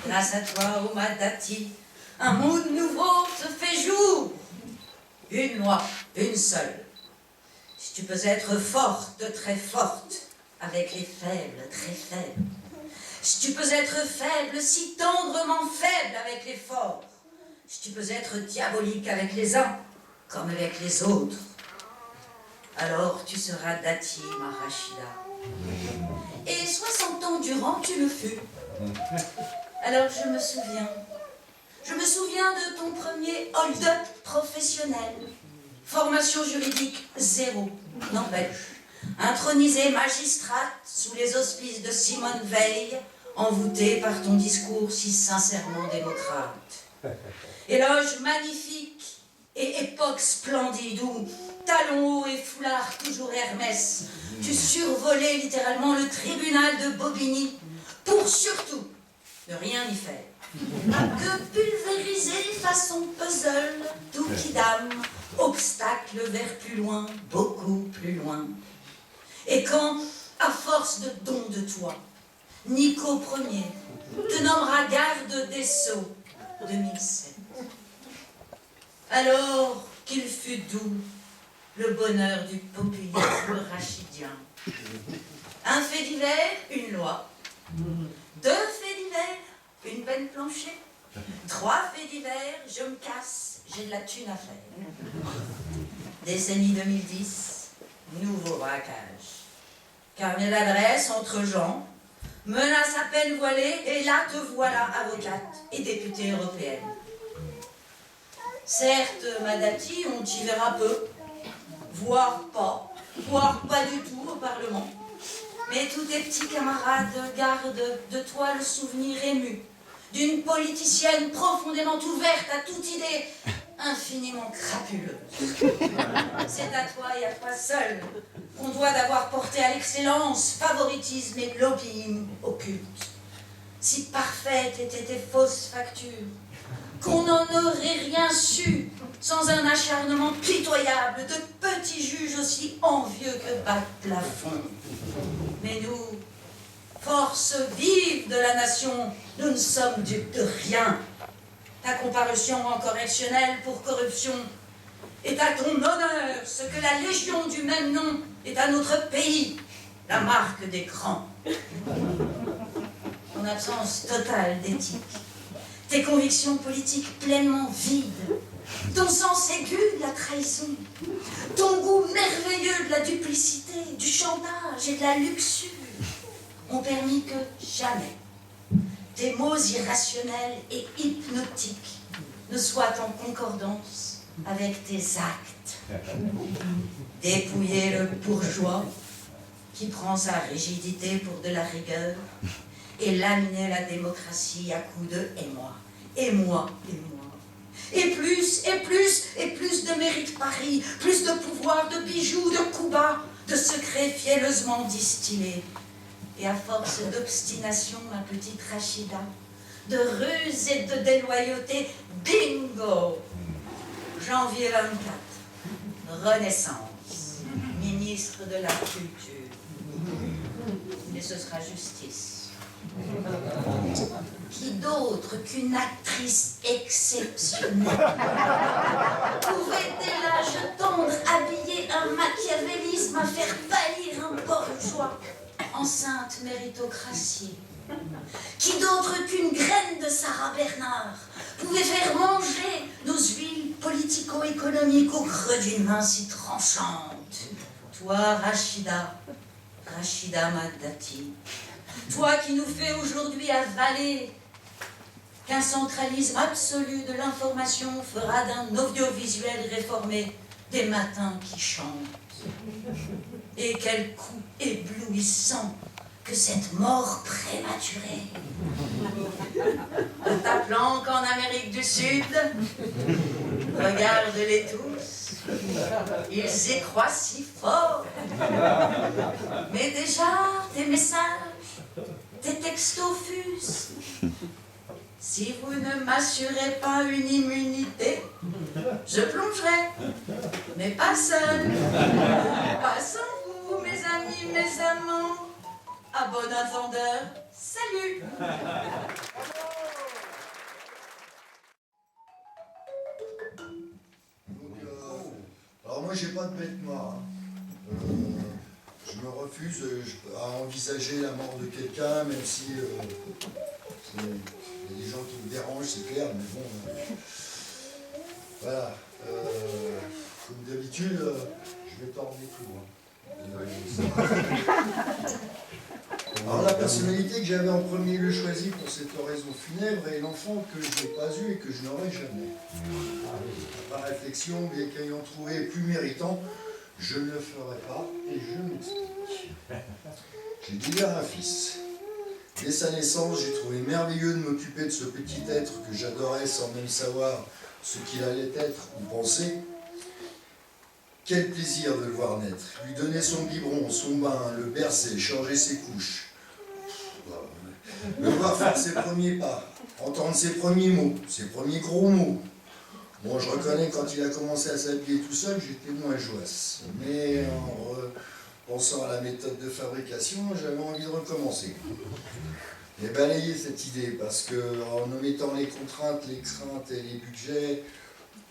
Grâce à toi, ô ma Dati, un monde nouveau se fait jour. Une loi, une seule. Si tu peux être forte, très forte, avec les faibles, très faibles. Si tu peux être faible, si tendrement faible avec les forts. Si tu peux être diabolique avec les uns, comme avec les autres. Alors tu seras Dati, ma Rachida. Et 60 ans durant, tu le fus. Alors je me souviens de ton premier hold-up professionnel. Formation juridique 0, n'empêche. Intronisée magistrate sous les auspices de Simone Veil, envoûtée par ton discours si sincèrement démocrate. Éloge magnifique et époque splendide où, talons hauts et foulards toujours Hermès, tu survolais littéralement le tribunal de Bobigny pour surtout ne rien y faire. Que pulvériser façon puzzle, tout qui dame, obstacle vers plus loin, beaucoup plus loin. Et quand, à force de dons de toi, Nico Ier te nommera garde des Sceaux 2007, alors qu'il fut doux le bonheur du populisme rachidien. Un fait divers, une loi. 2 faits divers, une peine planchée. 3 faits divers, je me casse, j'ai de la thune à faire. Décennie 2010, nouveau braquage. Carnet d'adresse entre gens, menace à peine voilée, et là te voilà avocate et députée européenne. Certes, ma Dati, on t'y verra peu, voire pas du tout au Parlement. Mais tous tes petits camarades gardent de toi le souvenir ému d'une politicienne profondément ouverte à toute idée, infiniment crapuleuse. C'est à toi et à toi seul qu'on doit d'avoir porté à l'excellence favoritisme et lobbying occulte. Si parfaites étaient tes fausses factures, qu'on n'en aurait rien su sans un acharnement pitoyable de petits juges aussi envieux que bas de plafond. Mais nous, force vive de la nation, nous ne sommes dupes de rien. Ta comparution en correctionnel pour corruption est à ton honneur ce que la Légion du même nom est à notre pays, la marque des grands. Ton absence totale d'éthique, tes convictions politiques pleinement vides, ton sens aigu de la trahison, ton goût merveilleux de la duplicité, du chantage et de la luxure ont permis que jamais tes mots irrationnels et hypnotiques ne soient en concordance avec tes actes. Dépouiller le bourgeois qui prend sa rigidité pour de la rigueur et laminer la démocratie à coups de « et moi, et moi, et moi ». Et plus, et plus, et plus de mérite Paris, plus de pouvoir, de bijoux, de coups bas, de secrets fielleusement distillés. Et à force d'obstination, ma petite Rachida, de ruse et de déloyauté, bingo! Janvier 24, Renaissance, ministre de la Culture. Et ce sera justice. Qui d'autre qu'une actrice exceptionnelle pouvait, dès l'âge tendre, habiller un machiavélisme à faire pâlir un bourgeois en sainte méritocratie? Qui d'autre qu'une graine de Sarah Bernard pouvait faire manger nos huiles politico-économiques au creux d'une main si tranchante? Toi, Rachida, Rachida Dati, toi qui nous fais aujourd'hui avaler qu'un centralisme absolu de l'information fera d'un audiovisuel réformé des matins qui chantent. Et quel coup éblouissant que cette mort prématurée. De ta planque en Amérique du Sud, regarde-les tous, ils y croient si fort. Mais déjà, tes messages, tes textos fusent. Si vous ne m'assurez pas une immunité, je plongerai, mais pas seul, pas sans vous, mes amis, mes amants. À bon entendeur, salut! Alors moi j'ai pas de bête noire. Je me refuse à envisager la mort de quelqu'un, même si il y a des gens qui me dérangent, c'est clair, mais bon. Voilà. Comme d'habitude, je vais tordre les tours. Alors la personnalité que j'avais en premier lieu choisie pour cette oraison funèbre est l'enfant que je n'ai pas eu et que je n'aurai jamais. Par réflexion, bien qu'ayant trouvé plus méritant, je ne le ferai pas et je m'explique. J'ai dit à un fils. Dès sa naissance, j'ai trouvé merveilleux de m'occuper de ce petit être que j'adorais sans même savoir ce qu'il allait être ou penser. Quel plaisir de le voir naître, lui donner son biberon, son bain, le bercer, changer ses couches. Le voir faire ses premiers pas, entendre ses premiers mots, ses premiers gros mots. Bon, je reconnais quand il a commencé à s'habiller tout seul, j'étais moins joasse. Mais en pensant à la méthode de fabrication, j'avais envie de recommencer. Et balayer cette idée, parce qu'en omettant les contraintes, les craintes et les budgets,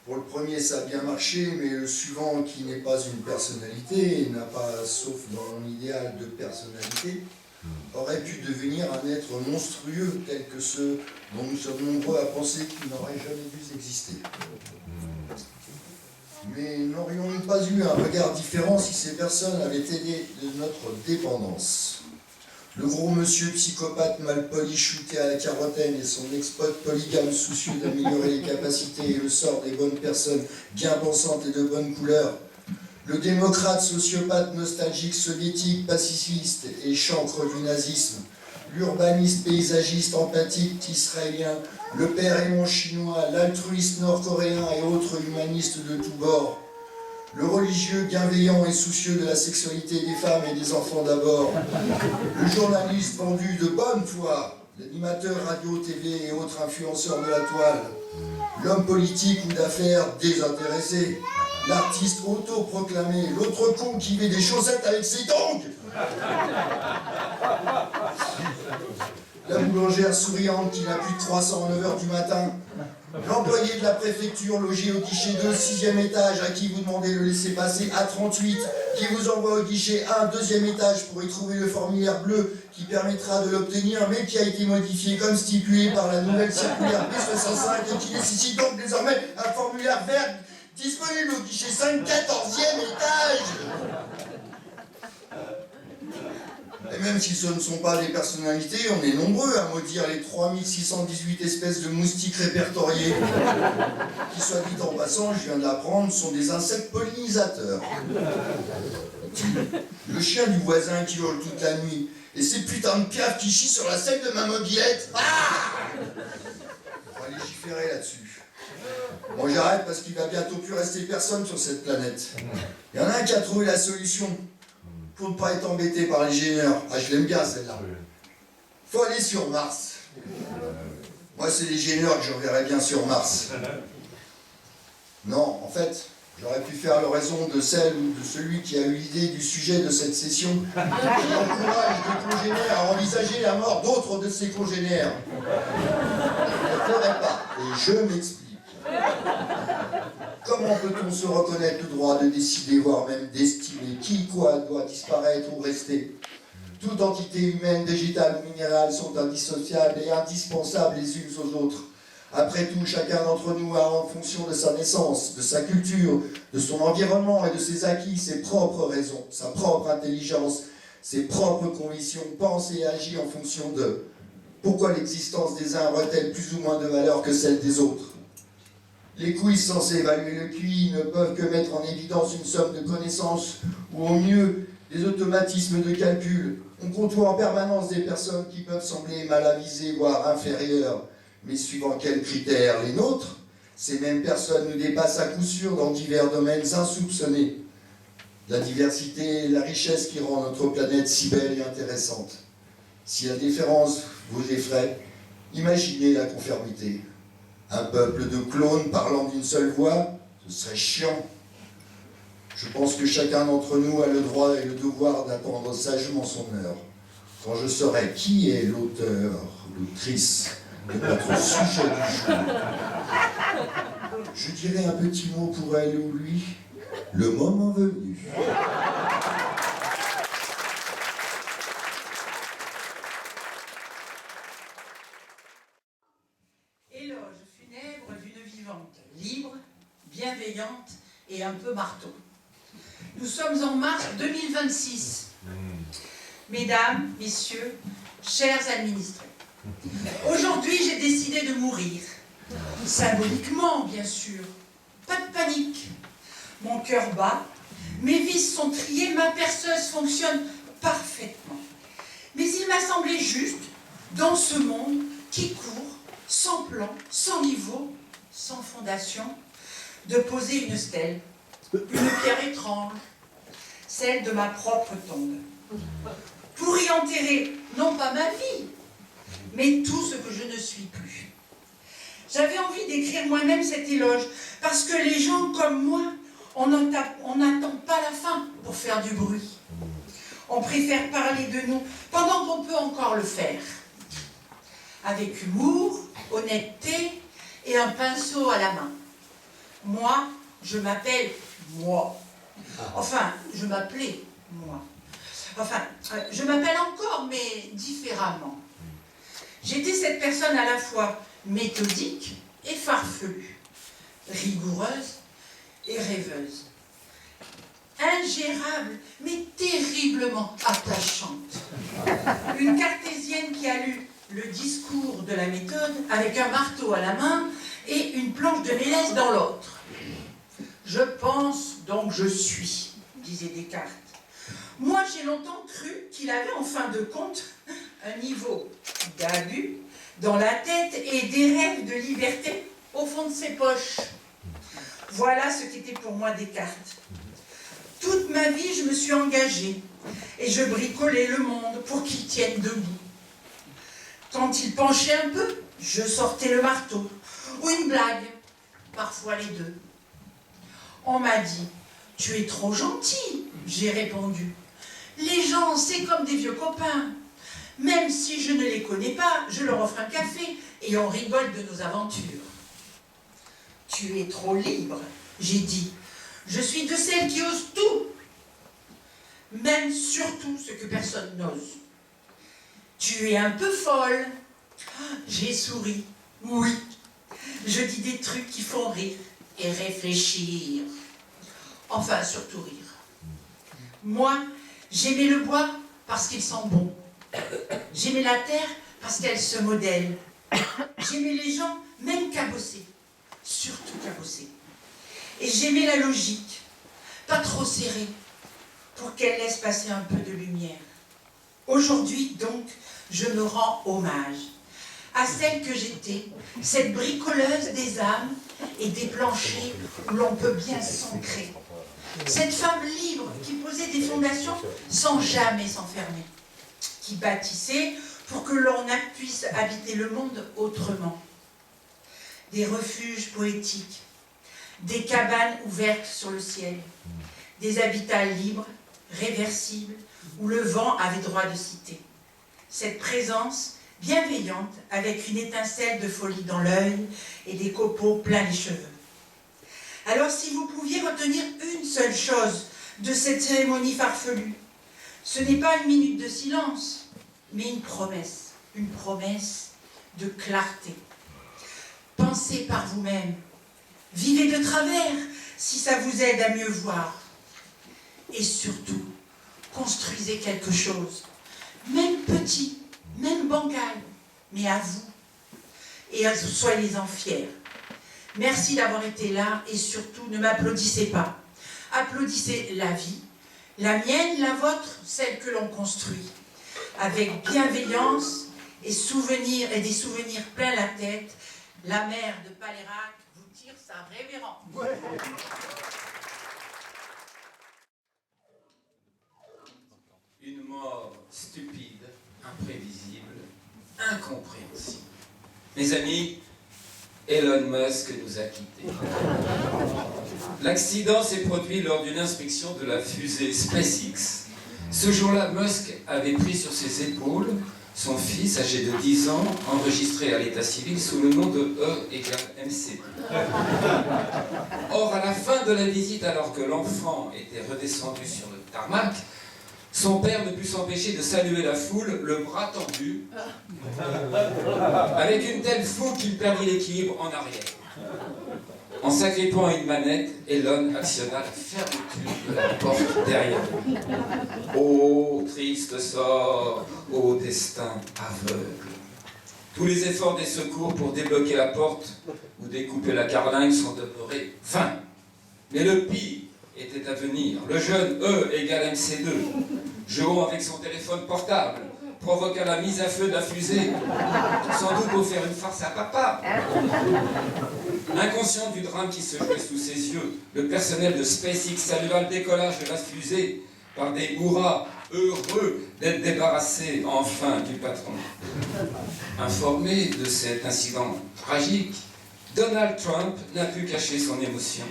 pour le premier, ça a bien marché, mais le suivant, qui n'est pas une personnalité, n'a pas, sauf dans mon idéal de personnalité, aurait pu devenir un être monstrueux tel que ceux dont nous sommes nombreux à penser qu'ils n'auraient jamais dû exister. Mais n'aurions-nous pas eu un regard différent si ces personnes avaient aidé de notre dépendance ? Le gros monsieur psychopathe mal poli shooté à la carotène et son ex-pote polygame soucieux d'améliorer les capacités et le sort des bonnes personnes bien pensantes et de bonne couleur. Le démocrate sociopathe nostalgique soviétique pacifiste et chancre du nazisme. L'urbaniste paysagiste empathique israélien. Le père aimant chinois, l'altruiste nord-coréen et autres humanistes de tous bords. Le religieux bienveillant et soucieux de la sexualité des femmes et des enfants d'abord. Le journaliste vendu de bonne foi. L'animateur radio, TV et autres influenceurs de la toile. L'homme politique ou d'affaires désintéressé. L'artiste autoproclamé. L'autre con qui met des chaussettes avec ses tongs. La boulangère souriante qui n'a plus de croissant à 9h du matin. L'employé de la préfecture logé au guichet 2, 6e étage, à qui vous demandez le laissez-passer A38, qui vous envoie au guichet 1, 2e étage pour y trouver le formulaire bleu qui permettra de l'obtenir, mais qui a été modifié comme stipulé par la nouvelle circulaire B65 et qui nécessite donc désormais un formulaire vert disponible au guichet 5, 14e étage. Et même si ce ne sont pas des personnalités, on est nombreux à maudire les 3618 espèces de moustiques répertoriés, qui, soit dit en passant, je viens de l'apprendre, sont des insectes pollinisateurs. Le chien du voisin qui hurle toute la nuit, et ces putains de piafs qui chient sur la selle de ma mobilette. Ah! On va légiférer là-dessus. Bon, j'arrête parce qu'il va bientôt plus rester personne sur cette planète. Il y en a un qui a trouvé la solution. Pour ne pas être embêté par les génères. Ah, je l'aime bien celle-là. Faut aller sur Mars. Moi, c'est les génères que j'enverrais bien sur Mars. Non, en fait, j'aurais pu faire l'oraison de celle ou de celui qui a eu l'idée du sujet de cette session, qui encourage des congénères à envisager la mort d'autres de ses congénères. Je ne ferai pas, et je m'explique. Comment peut-on se reconnaître le droit de décider, voire même d'estimer qui, quoi doit disparaître ou rester? Toute entité humaine, végétale ou minérale sont indissociables et indispensables les unes aux autres. Après tout, chacun d'entre nous a, en fonction de sa naissance, de sa culture, de son environnement et de ses acquis, ses propres raisons, sa propre intelligence, ses propres convictions, pense et agit en fonction d'eux. Pourquoi l'existence des uns aurait-elle plus ou moins de valeur que celle des autres? Les quiz censés évaluer le QI ne peuvent que mettre en évidence une somme de connaissances, ou au mieux des automatismes de calcul. On côtoie en permanence des personnes qui peuvent sembler mal avisées, voire inférieures, mais suivant quels critères? Les nôtres? Ces mêmes personnes nous dépassent à coup sûr dans divers domaines insoupçonnés. La diversité et la richesse qui rend notre planète si belle et intéressante. Si la différence vous effraie, imaginez la conformité. Un peuple de clones parlant d'une seule voix, ce serait chiant. Je pense que chacun d'entre nous a le droit et le devoir d'attendre sagement son heure. Quand je saurai qui est l'auteur, l'autrice de notre sujet du jour, je dirai un petit mot pour elle ou lui, le moment venu. Éloge funèbre d'une vivante, libre, bienveillante et un peu marteau. Nous sommes en mars 2026. Mesdames, messieurs, chers administrés, aujourd'hui j'ai décidé de mourir. Symboliquement, bien sûr. Pas de panique. Mon cœur bat, mes vis sont triées, ma perceuse fonctionne parfaitement. Mais il m'a semblé juste, dans ce monde qui court, sans plan, sans niveau, sans fondation, de poser une stèle, une pierre étrange, celle de ma propre tombe. Pour y enterrer, non pas ma vie, mais tout ce que je ne suis plus. J'avais envie d'écrire moi-même cet éloge, parce que les gens comme moi, on n'attend pas la fin pour faire du bruit. On préfère parler de nous pendant qu'on peut encore le faire. Avec humour, honnêteté et un pinceau à la main. Moi, je m'appelle moi. Enfin, je m'appelais moi. Enfin, je m'appelle encore, mais différemment. J'étais cette personne à la fois méthodique et farfelue, rigoureuse et rêveuse, ingérable, mais terriblement attachante. Une cartésienne qui a lu le discours de la méthode avec un marteau à la main et une planche de Ménès dans l'autre. Je pense, donc je suis, disait Descartes. Moi, j'ai longtemps cru qu'il avait en fin de compte un niveau d'abus dans la tête et des rêves de liberté au fond de ses poches. Voilà ce qu'était pour moi Descartes. Toute ma vie, je me suis engagée et je bricolais le monde pour qu'il tienne debout. Quand il penchait un peu, je sortais le marteau ou une blague, parfois les deux. On m'a dit « Tu es trop gentil », j'ai répondu. Les gens, c'est comme des vieux copains. Même si je ne les connais pas, je leur offre un café et on rigole de nos aventures. Tu es trop libre, j'ai dit. Je suis de celles qui osent tout, même surtout ce que personne n'ose. Tu es un peu folle. J'ai souri. Oui, je dis des trucs qui font rire et réfléchir. Enfin, surtout rire. Moi, j'aimais le bois parce qu'il sent bon. J'aimais la terre parce qu'elle se modèle. J'aimais les gens, même cabossés. Surtout cabossés. Et j'aimais la logique, pas trop serrée, pour qu'elle laisse passer un peu de lumière. Aujourd'hui, donc, je me rends hommage à celle que j'étais, cette bricoleuse des âmes et des planchers où l'on peut bien s'ancrer. Cette femme libre qui posait des fondations sans jamais s'enfermer, qui bâtissait pour que l'on puisse habiter le monde autrement. Des refuges poétiques, des cabanes ouvertes sur le ciel, des habitats libres, réversibles, où le vent avait droit de citer. Cette présence bienveillante, avec une étincelle de folie dans l'œil et des copeaux plein les cheveux. Alors si vous pouviez retenir une seule chose de cette cérémonie farfelue, ce n'est pas une minute de silence, mais une promesse de clarté. Pensez par vous-même, vivez de travers si ça vous aide à mieux voir. Et surtout, construisez quelque chose, même petit, même bancal, mais à vous. Et soyez-en fiers. Merci d'avoir été là et surtout ne m'applaudissez pas. Applaudissez la vie, La mienne, la vôtre, celle que l'on construit. Avec bienveillance et des souvenirs plein la tête, la mère de Palérac vous tire sa révérence. Une mort stupide, imprévisible, incompréhensible. Mes amis, Elon Musk nous a quittés. L'accident s'est produit lors d'une inspection de la fusée SpaceX. Ce jour-là, Musk avait pris sur ses épaules son fils, âgé de 10 ans, enregistré à l'état civil sous le nom de E égale MC. Or, à la fin de la visite, alors que l'enfant était redescendu sur le tarmac, son père ne put s'empêcher de saluer la foule, le bras tendu, avec une telle fougue qu'il perdit l'équilibre en arrière. En s'agrippant à une manette, Elon actionna la fermeture de la porte derrière lui. Ô triste sort, ô destin aveugle. Tous les efforts des secours pour débloquer la porte ou découper la carlingue sont demeurés vains. Mais le pire était à venir. Le jeune E égale MC2, jouant avec son téléphone portable, provoqua la mise à feu de la fusée, sans doute pour faire une farce à papa. Inconscient du drame qui se jouait sous ses yeux, le personnel de SpaceX salua le décollage de la fusée par des hurrahs heureux d'être débarrassés enfin du patron. Informé de cet incident tragique, Donald Trump n'a pu cacher son émotion,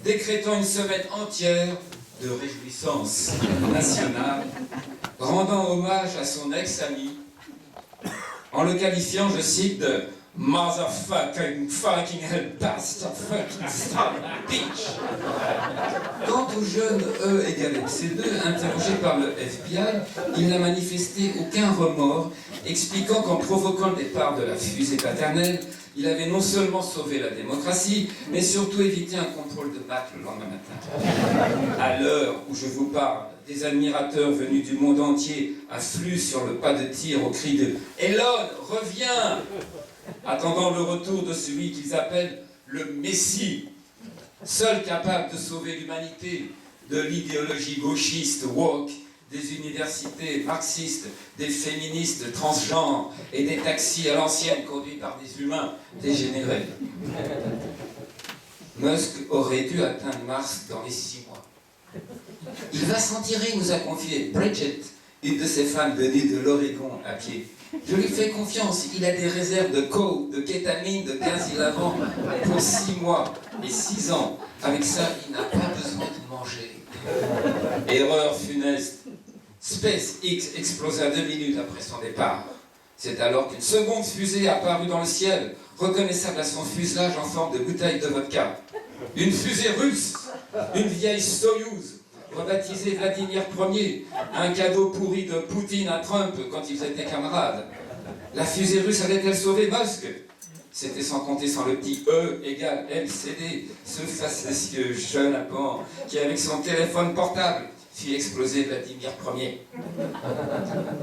décrétant une semaine entière de réjouissance nationale, rendant hommage à son ex-ami, en le qualifiant, je cite, de « motherfucking fucking hell bastard fucking son bitch ». Quant au jeune E égale MC2, interrogé par le FBI, il n'a manifesté aucun remords, expliquant qu'en provoquant le départ de la fusée paternelle, il avait non seulement sauvé la démocratie, mais surtout évité un contrôle de maths le lendemain matin. À l'heure où je vous parle, des admirateurs venus du monde entier affluent sur le pas de tir au cri de « Elon, reviens !» attendant le retour de celui qu'ils appellent le Messie, seul capable de sauver l'humanité de l'idéologie gauchiste woke, des universités marxistes, des féministes transgenres et des taxis à l'ancienne conduits par des humains dégénérés. Musk aurait dû atteindre Mars dans les 6 mois. Il va s'en tirer, nous a confié Bridget, une de ses femmes venues de l'Oregon à pied. Je lui fais confiance, il a des réserves de coke, de kétamine, de 15 lavants pour 6 mois et 6 ans. Avec ça, il n'a pas besoin de manger. Erreur funeste. SpaceX explosa 2 minutes après son départ. C'est alors qu'une seconde fusée apparut dans le ciel, reconnaissable à son fuselage en forme de bouteille de vodka. Une fusée russe, une vieille Soyouz, rebaptisée Vladimir Ier, un cadeau pourri de Poutine à Trump quand ils étaient camarades. La fusée russe allait-elle sauver Musk? C'était sans compter sans le petit E égale LCD, ce facétieux jeune Allemand qui, avec son téléphone portable, fit exploser Vladimir Ier.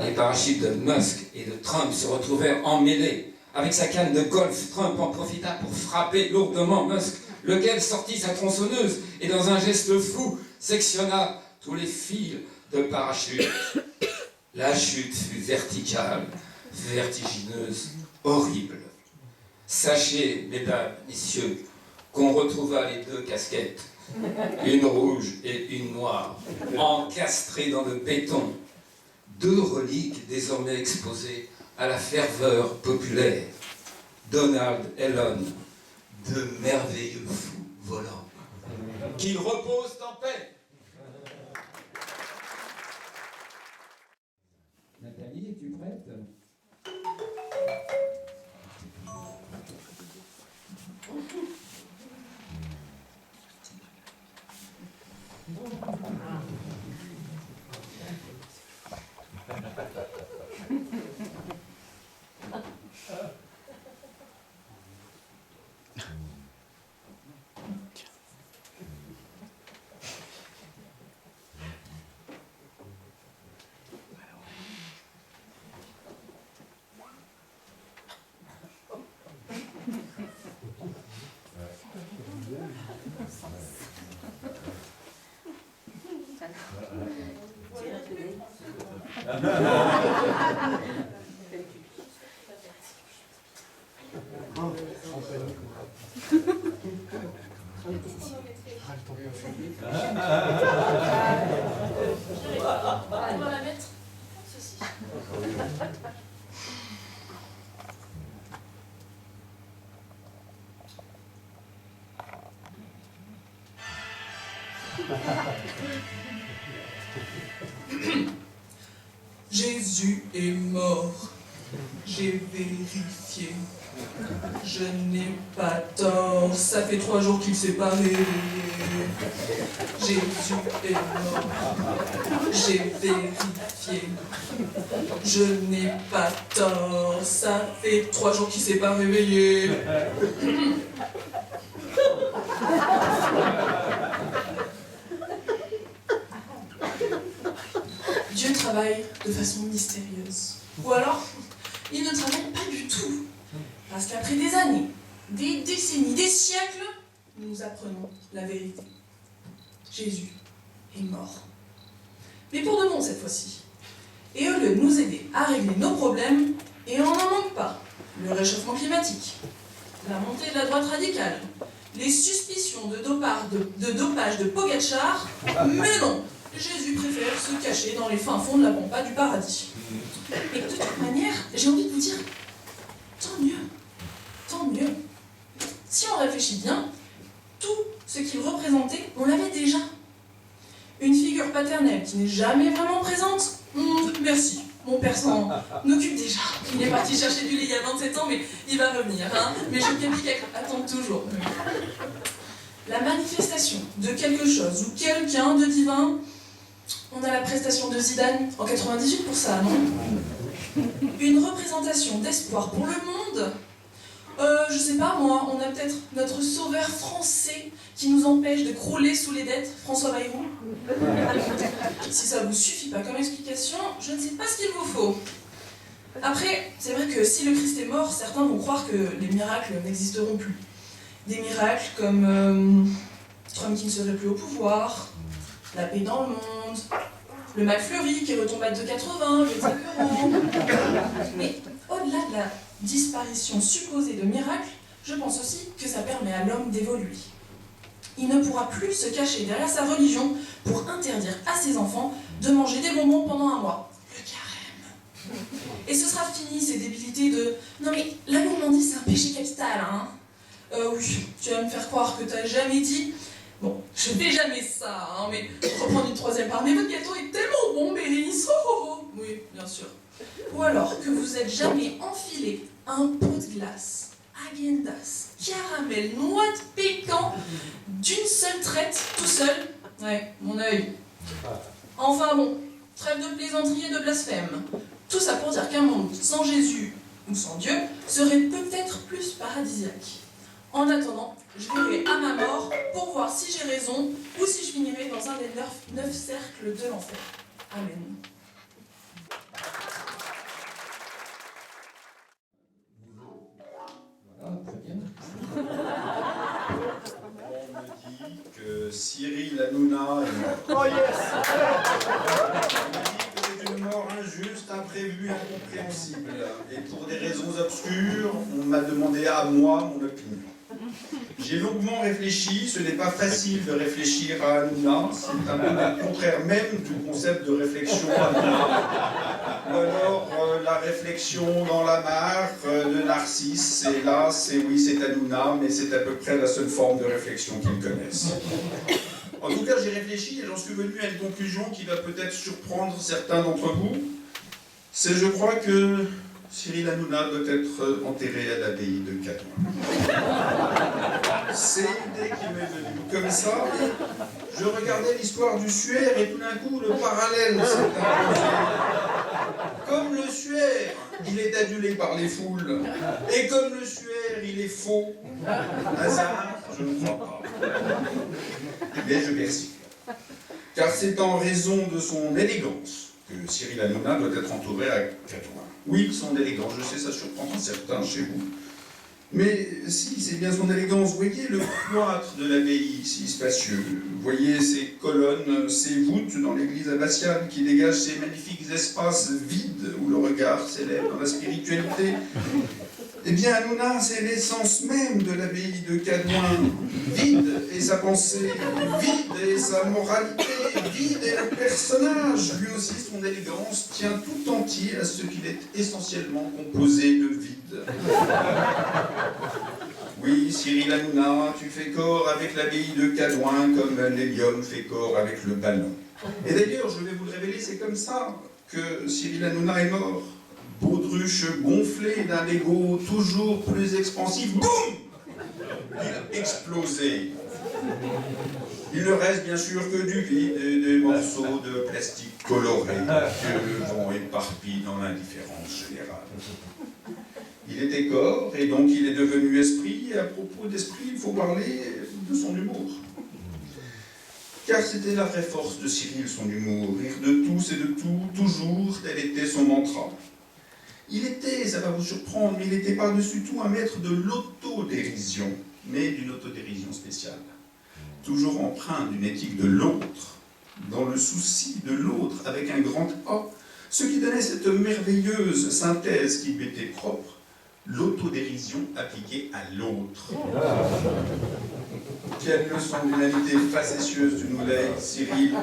Les parachutes de Musk et de Trump se retrouvèrent emmêlés. Avec sa canne de golf, Trump en profita pour frapper lourdement Musk, lequel sortit sa tronçonneuse et, dans un geste fou, sectionna tous les fils de parachute. La chute fut verticale, vertigineuse, horrible. Sachez, mesdames, messieurs, qu'on retrouva les 2 casquettes, une rouge et une noire, encastrées dans le béton. 2 reliques désormais exposées à la ferveur populaire. Donald Elon, de merveilleux fous volants. Qu'ils reposent en paix. Nathalie, es-tu prête? On va la mettre ceci. Jésus est mort, j'ai vérifié. Je n'ai pas tort, ça fait 3 jours qu'il s'est pas réveillé. Jésus est mort, j'ai vérifié. Je n'ai pas tort, ça fait 3 jours qu'il s'est pas réveillé. Dieu travaille de façon mystérieuse. Ou alors, il ne travaille pas du tout. Parce qu'après des années, des décennies, des siècles, nous apprenons la vérité. Jésus est mort. Mais pour de bon cette fois-ci. Et au lieu de nous aider à régler nos problèmes, et on n'en manque pas, le réchauffement climatique, la montée de la droite radicale, les suspicions de dopage de Pogacar, mais non, Jésus préfère se cacher dans les fins fonds de la pampa du paradis. Et de toute manière, j'ai envie de vous dire, tant mieux, tant mieux. Si on réfléchit bien, tout ce qu'il représentait, on l'avait déjà. Une figure paternelle qui n'est jamais vraiment présente, merci, mon père s'en occupe déjà. Il est parti chercher du lait il y a 27 ans, mais il va revenir, hein. Mais je attends toujours. La manifestation de quelque chose ou quelqu'un de divin. On a la prestation de Zidane en 98 pour ça, non? Une représentation d'espoir pour le monde. Je sais pas moi, on a peut-être notre sauveur français qui nous empêche de crouler sous les dettes, François Bayrou. Si ça vous suffit pas comme explication, je ne sais pas ce qu'il vous faut. Après, c'est vrai que si le Christ est mort, certains vont croire que les miracles n'existeront plus. Des miracles comme Trump qui ne serait plus au pouvoir, la paix dans le monde, le McFlurry qui retombe à 2,80, les apéros. Mais au-delà de la disparition supposée de miracles, je pense aussi que ça permet à l'homme d'évoluer. Il ne pourra plus se cacher derrière sa religion pour interdire à ses enfants de manger des bonbons pendant un mois. Le carême. Et ce sera fini ces débilités de « Non mais la gourmandise c'est un péché capital, hein ?» Oui, tu vas me faire croire que t'as jamais dit. Bon, je fais jamais ça, hein, mais reprendre une 3e part. Mais votre gâteau est tellement bon, Bérénice. Oh, oh, oh. Oui, bien sûr. Ou alors que vous êtes jamais enfilé un pot de glace, Häagen-Dazs, caramel, noix de pécan, d'une seule traite, tout seul. Ouais, mon œil. Enfin bon, trêve de plaisanterie et de blasphème. Tout ça pour dire qu'un monde sans Jésus ou sans Dieu serait peut-être plus paradisiaque. En attendant, je verrai à ma mort pour voir si j'ai raison ou si je finirai dans un des 9 cercles de l'enfer. Amen. Voilà, très bien. On me dit que Cyril Hanouna est mort. Oh yes! On me dit que c'est une mort injuste, imprévue, incompréhensible. Et pour des raisons obscures, on m'a demandé à moi mon opinion. J'ai longuement réfléchi, ce n'est pas facile de réfléchir à Hanouna, c'est un peu le contraire même du concept de réflexion Hanouna. Ou alors la réflexion dans la mare de Narcisse, et là c'est Hanouna, mais c'est à peu près la seule forme de réflexion qu'ils connaissent. En tout cas j'ai réfléchi et j'en suis venu à une conclusion qui va peut-être surprendre certains d'entre vous. C'est je crois que Cyril Hanouna doit être enterré à l'abbaye de Cadouin. C'est l'idée qui m'est venue. Comme ça, je regardais l'histoire du suaire et tout d'un coup, le parallèle s'est imposé. Comme le suaire, il est adulé par les foules. Et comme le suaire, il est faux. Hasard, je ne crois pas. Mais je persiste. Car c'est en raison de son élégance que Cyril Hanouna doit être entouré à Cadouin. Oui, son élégance, je sais, ça surprend certains chez vous. Mais si, c'est bien son élégance. Voyez le cloître de l'abbaye, si spacieux. Voyez ces colonnes, ces voûtes dans l'église abbatiale qui dégagent ces magnifiques espaces vides où le regard s'élève dans la spiritualité. Eh bien, Hanouna, c'est l'essence même de l'abbaye de Cadouin. Vide est sa pensée, vide est sa moralité, vide est le personnage. Lui aussi, son élégance tient tout entier à ce qu'il est essentiellement composé de vide. Oui, Cyril Hanouna, tu fais corps avec l'abbaye de Cadouin comme l'hélium fait corps avec le ballon. Et d'ailleurs, je vais vous le révéler, c'est comme ça que Cyril Hanouna est mort. Baudruche gonflé d'un ego toujours plus expansif, boum! Il a explosé. Il ne reste bien sûr que du vide et des morceaux de plastique coloré que le vent éparpille dans l'indifférence générale. Il était corps et donc il est devenu esprit, et à propos d'esprit, il faut parler de son humour. Car c'était la vraie force de Cyril, son humour, rire de tous et de tout, toujours, tel était son mantra. Il était, ça va vous surprendre, mais il était par-dessus tout un maître de l'autodérision, mais d'une autodérision spéciale. Toujours empreint d'une éthique de l'autre, dans le souci de l'autre, avec un grand A, ce qui donnait cette merveilleuse synthèse qui lui était propre, l'autodérision appliquée à l'autre. Quelle leçon d'humanité facétieuse tu nous lègues, Cyril.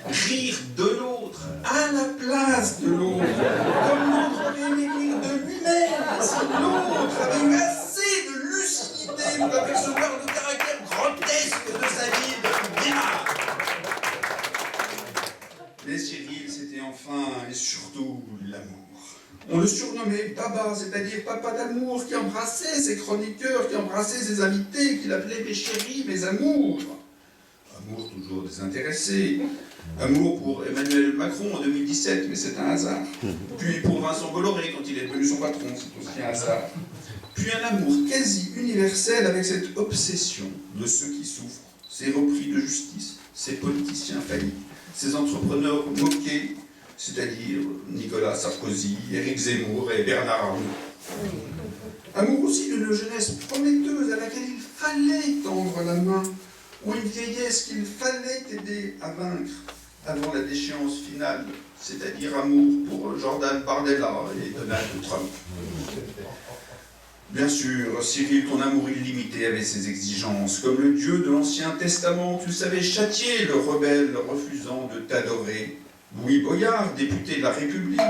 Rire de l'autre, à la place de l'autre, comme l'autre aurait aimé rire de lui-même, si l'autre avait eu assez de lucidité pour apercevoir le caractère grotesque de sa vie de guimard. Mais Cyril, c'était enfin et surtout l'amour. On le surnommait Baba, c'est-à-dire papa d'amour, qui embrassait ses chroniqueurs, qui embrassait ses invités, qui l'appelait mes chéris, mes amours. Amour toujours désintéressé. Amour pour Emmanuel Macron en 2017, mais c'est un hasard. Puis pour Vincent Bolloré, quand il est devenu son patron, c'est aussi un hasard. Puis un amour quasi universel avec cette obsession de ceux qui souffrent, ces repris de justice, ces politiciens faillis, ces entrepreneurs moqués, c'est-à-dire Nicolas Sarkozy, Éric Zemmour et Bernard Arnault. Amour aussi d'une jeunesse prometteuse à laquelle il fallait tendre la main, ou une vieillesse qu'il fallait aider à vaincre avant la déchéance finale, c'est-à-dire amour pour Jordan Bardella et Donald Trump. Bien sûr, Cyril, ton amour illimité avait ses exigences. Comme le Dieu de l'Ancien Testament, tu savais châtier le rebelle refusant de t'adorer. Louis Boyard, député de la République,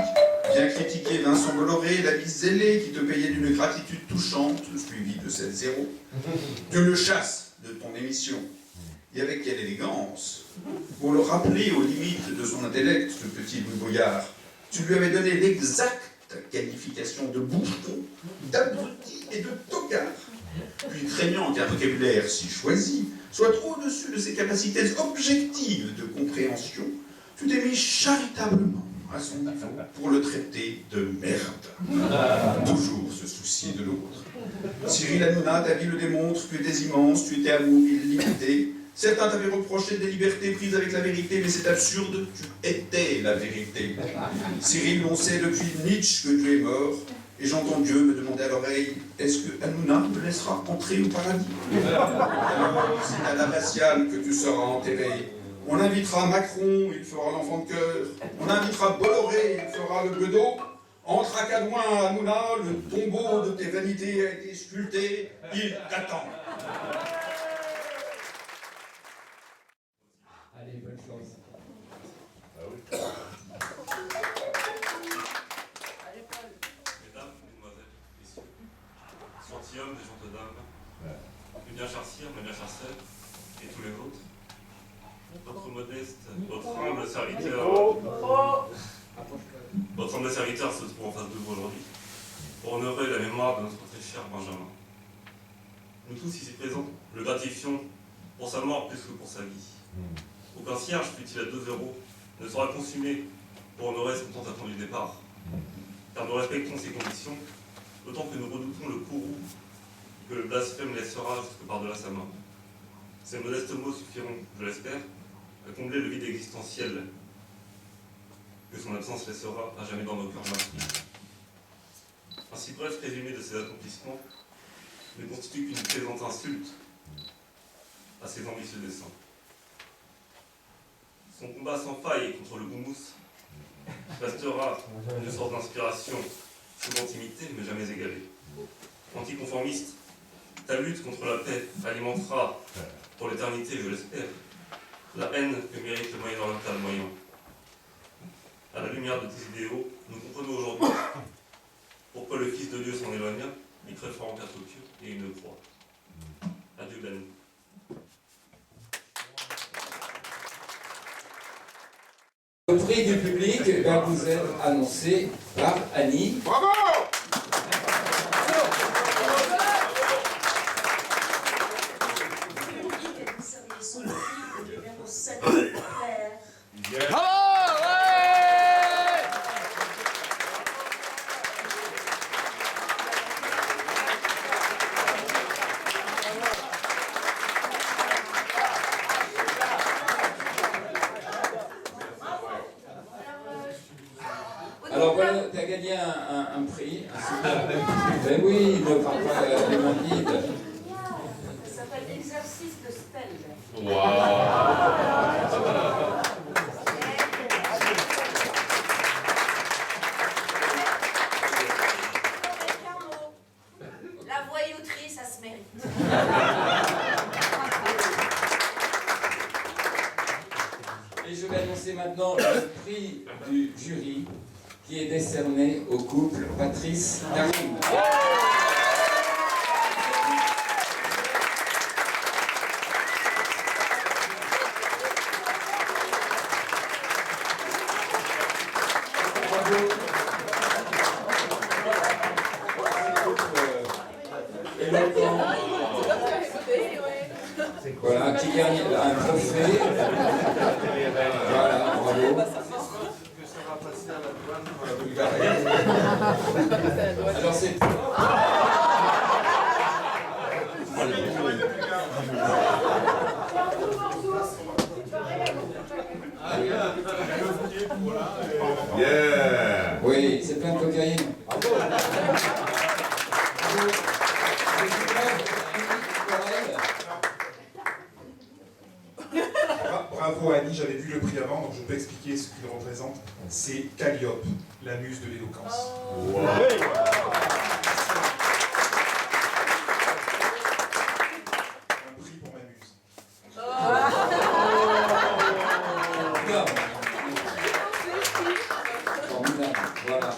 bien critiqué Vincent Bolloré, l'ami zélé qui te payait d'une gratitude touchante, suivie de 7-0. Tu le chasses de ton émission. Et avec quelle élégance, pour le rappeler aux limites de son intellect, ce petit Louis Boyard, tu lui avais donné l'exacte qualification de bouffon, d'abruti et de tocard. Puis craignant qu'un vocabulaire si choisi soit trop au-dessus de ses capacités objectives de compréhension, tu t'es mis charitablement à son niveau pour le traiter de merde. Toujours ce souci de l'autre. Cyril Hanouna, ta vie le démontre, tu étais immense, tu étais amour illimité. Certains t'avaient reproché des libertés prises avec la vérité, mais c'est absurde, tu étais la vérité. Cyril, on sait depuis Nietzsche que tu es mort, et j'entends Dieu me demander à l'oreille, est-ce que Hanouna me laissera entrer au paradis? Alors, c'est à l'abbatiale que tu seras enterré. On invitera Macron, il fera l'enfant de cœur. On invitera Bolloré, il fera le bedeau. Entre à Cadouin, Hanouna, le tombeau de tes vanités a été sculpté, il t'attend. Allez, bonne chance. Mesdames, mesdemoiselles, messieurs, gentilshommes et gentes dames, mes bien chers sires, mes bien chers sœurs, et tous les autres, votre modeste, votre humble serviteur se trouve en face de vous aujourd'hui pour honorer la mémoire de notre très cher Benjamin. Nous tous ici présents le gratifions pour sa mort plus que pour sa vie. Aucun cierge, fût-il à 2 euros, ne sera consumé pour honorer son tant attendu départ. Car nous respectons ces conditions, d'autant que nous redoutons le courroux que le blasphème laissera jusque par-delà sa mort. Ces modestes mots suffiront, je l'espère, à combler le vide existentiel que son absence laissera à jamais dans nos cœurs meurtris. Un si bref résumé de ses accomplissements ne constitue qu'une plaisante insulte à ses ambitieux desseins. Son combat sans faille contre le houmous restera une sorte d'inspiration souvent imitée mais jamais égalée. Anticonformiste, ta lutte contre la paix alimentera pour l'éternité, je l'espère, la haine que mérite le Moyen-Oriental moyen. À la lumière de tes idéaux, nous comprenons aujourd'hui pourquoi le Fils de Dieu s'en éloigna, il préfère en quatre pieux et une croix. Adieu Ben. Le prix du public vous est annoncé par Annie. Bravo! Vous seriez son fille, le numéro 7, Père. Bravo! Alors voilà, tu as gagné un prix, un super prix. Ben oui, ne parle pas les mains vides. Ça s'appelle exercice de stèle. La voyouterie, ça se mérite. Et je vais annoncer maintenant le prix du jury qui est décerné au couple Patrice-Karine. Voilà, qui gagne un trophée. Voilà, bravo. Alors c'est... Yeah! Oui, c'est plein de cocaïne. Bravo Annie, j'avais vu le prix avant, donc je peux expliquer ce qu'il représente. C'est Calliope, la muse de l'éloquence. Wow. Un prix pour ma muse. Formidable, voilà.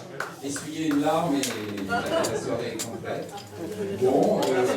Essuyer une larme et la soirée est complète. Bon.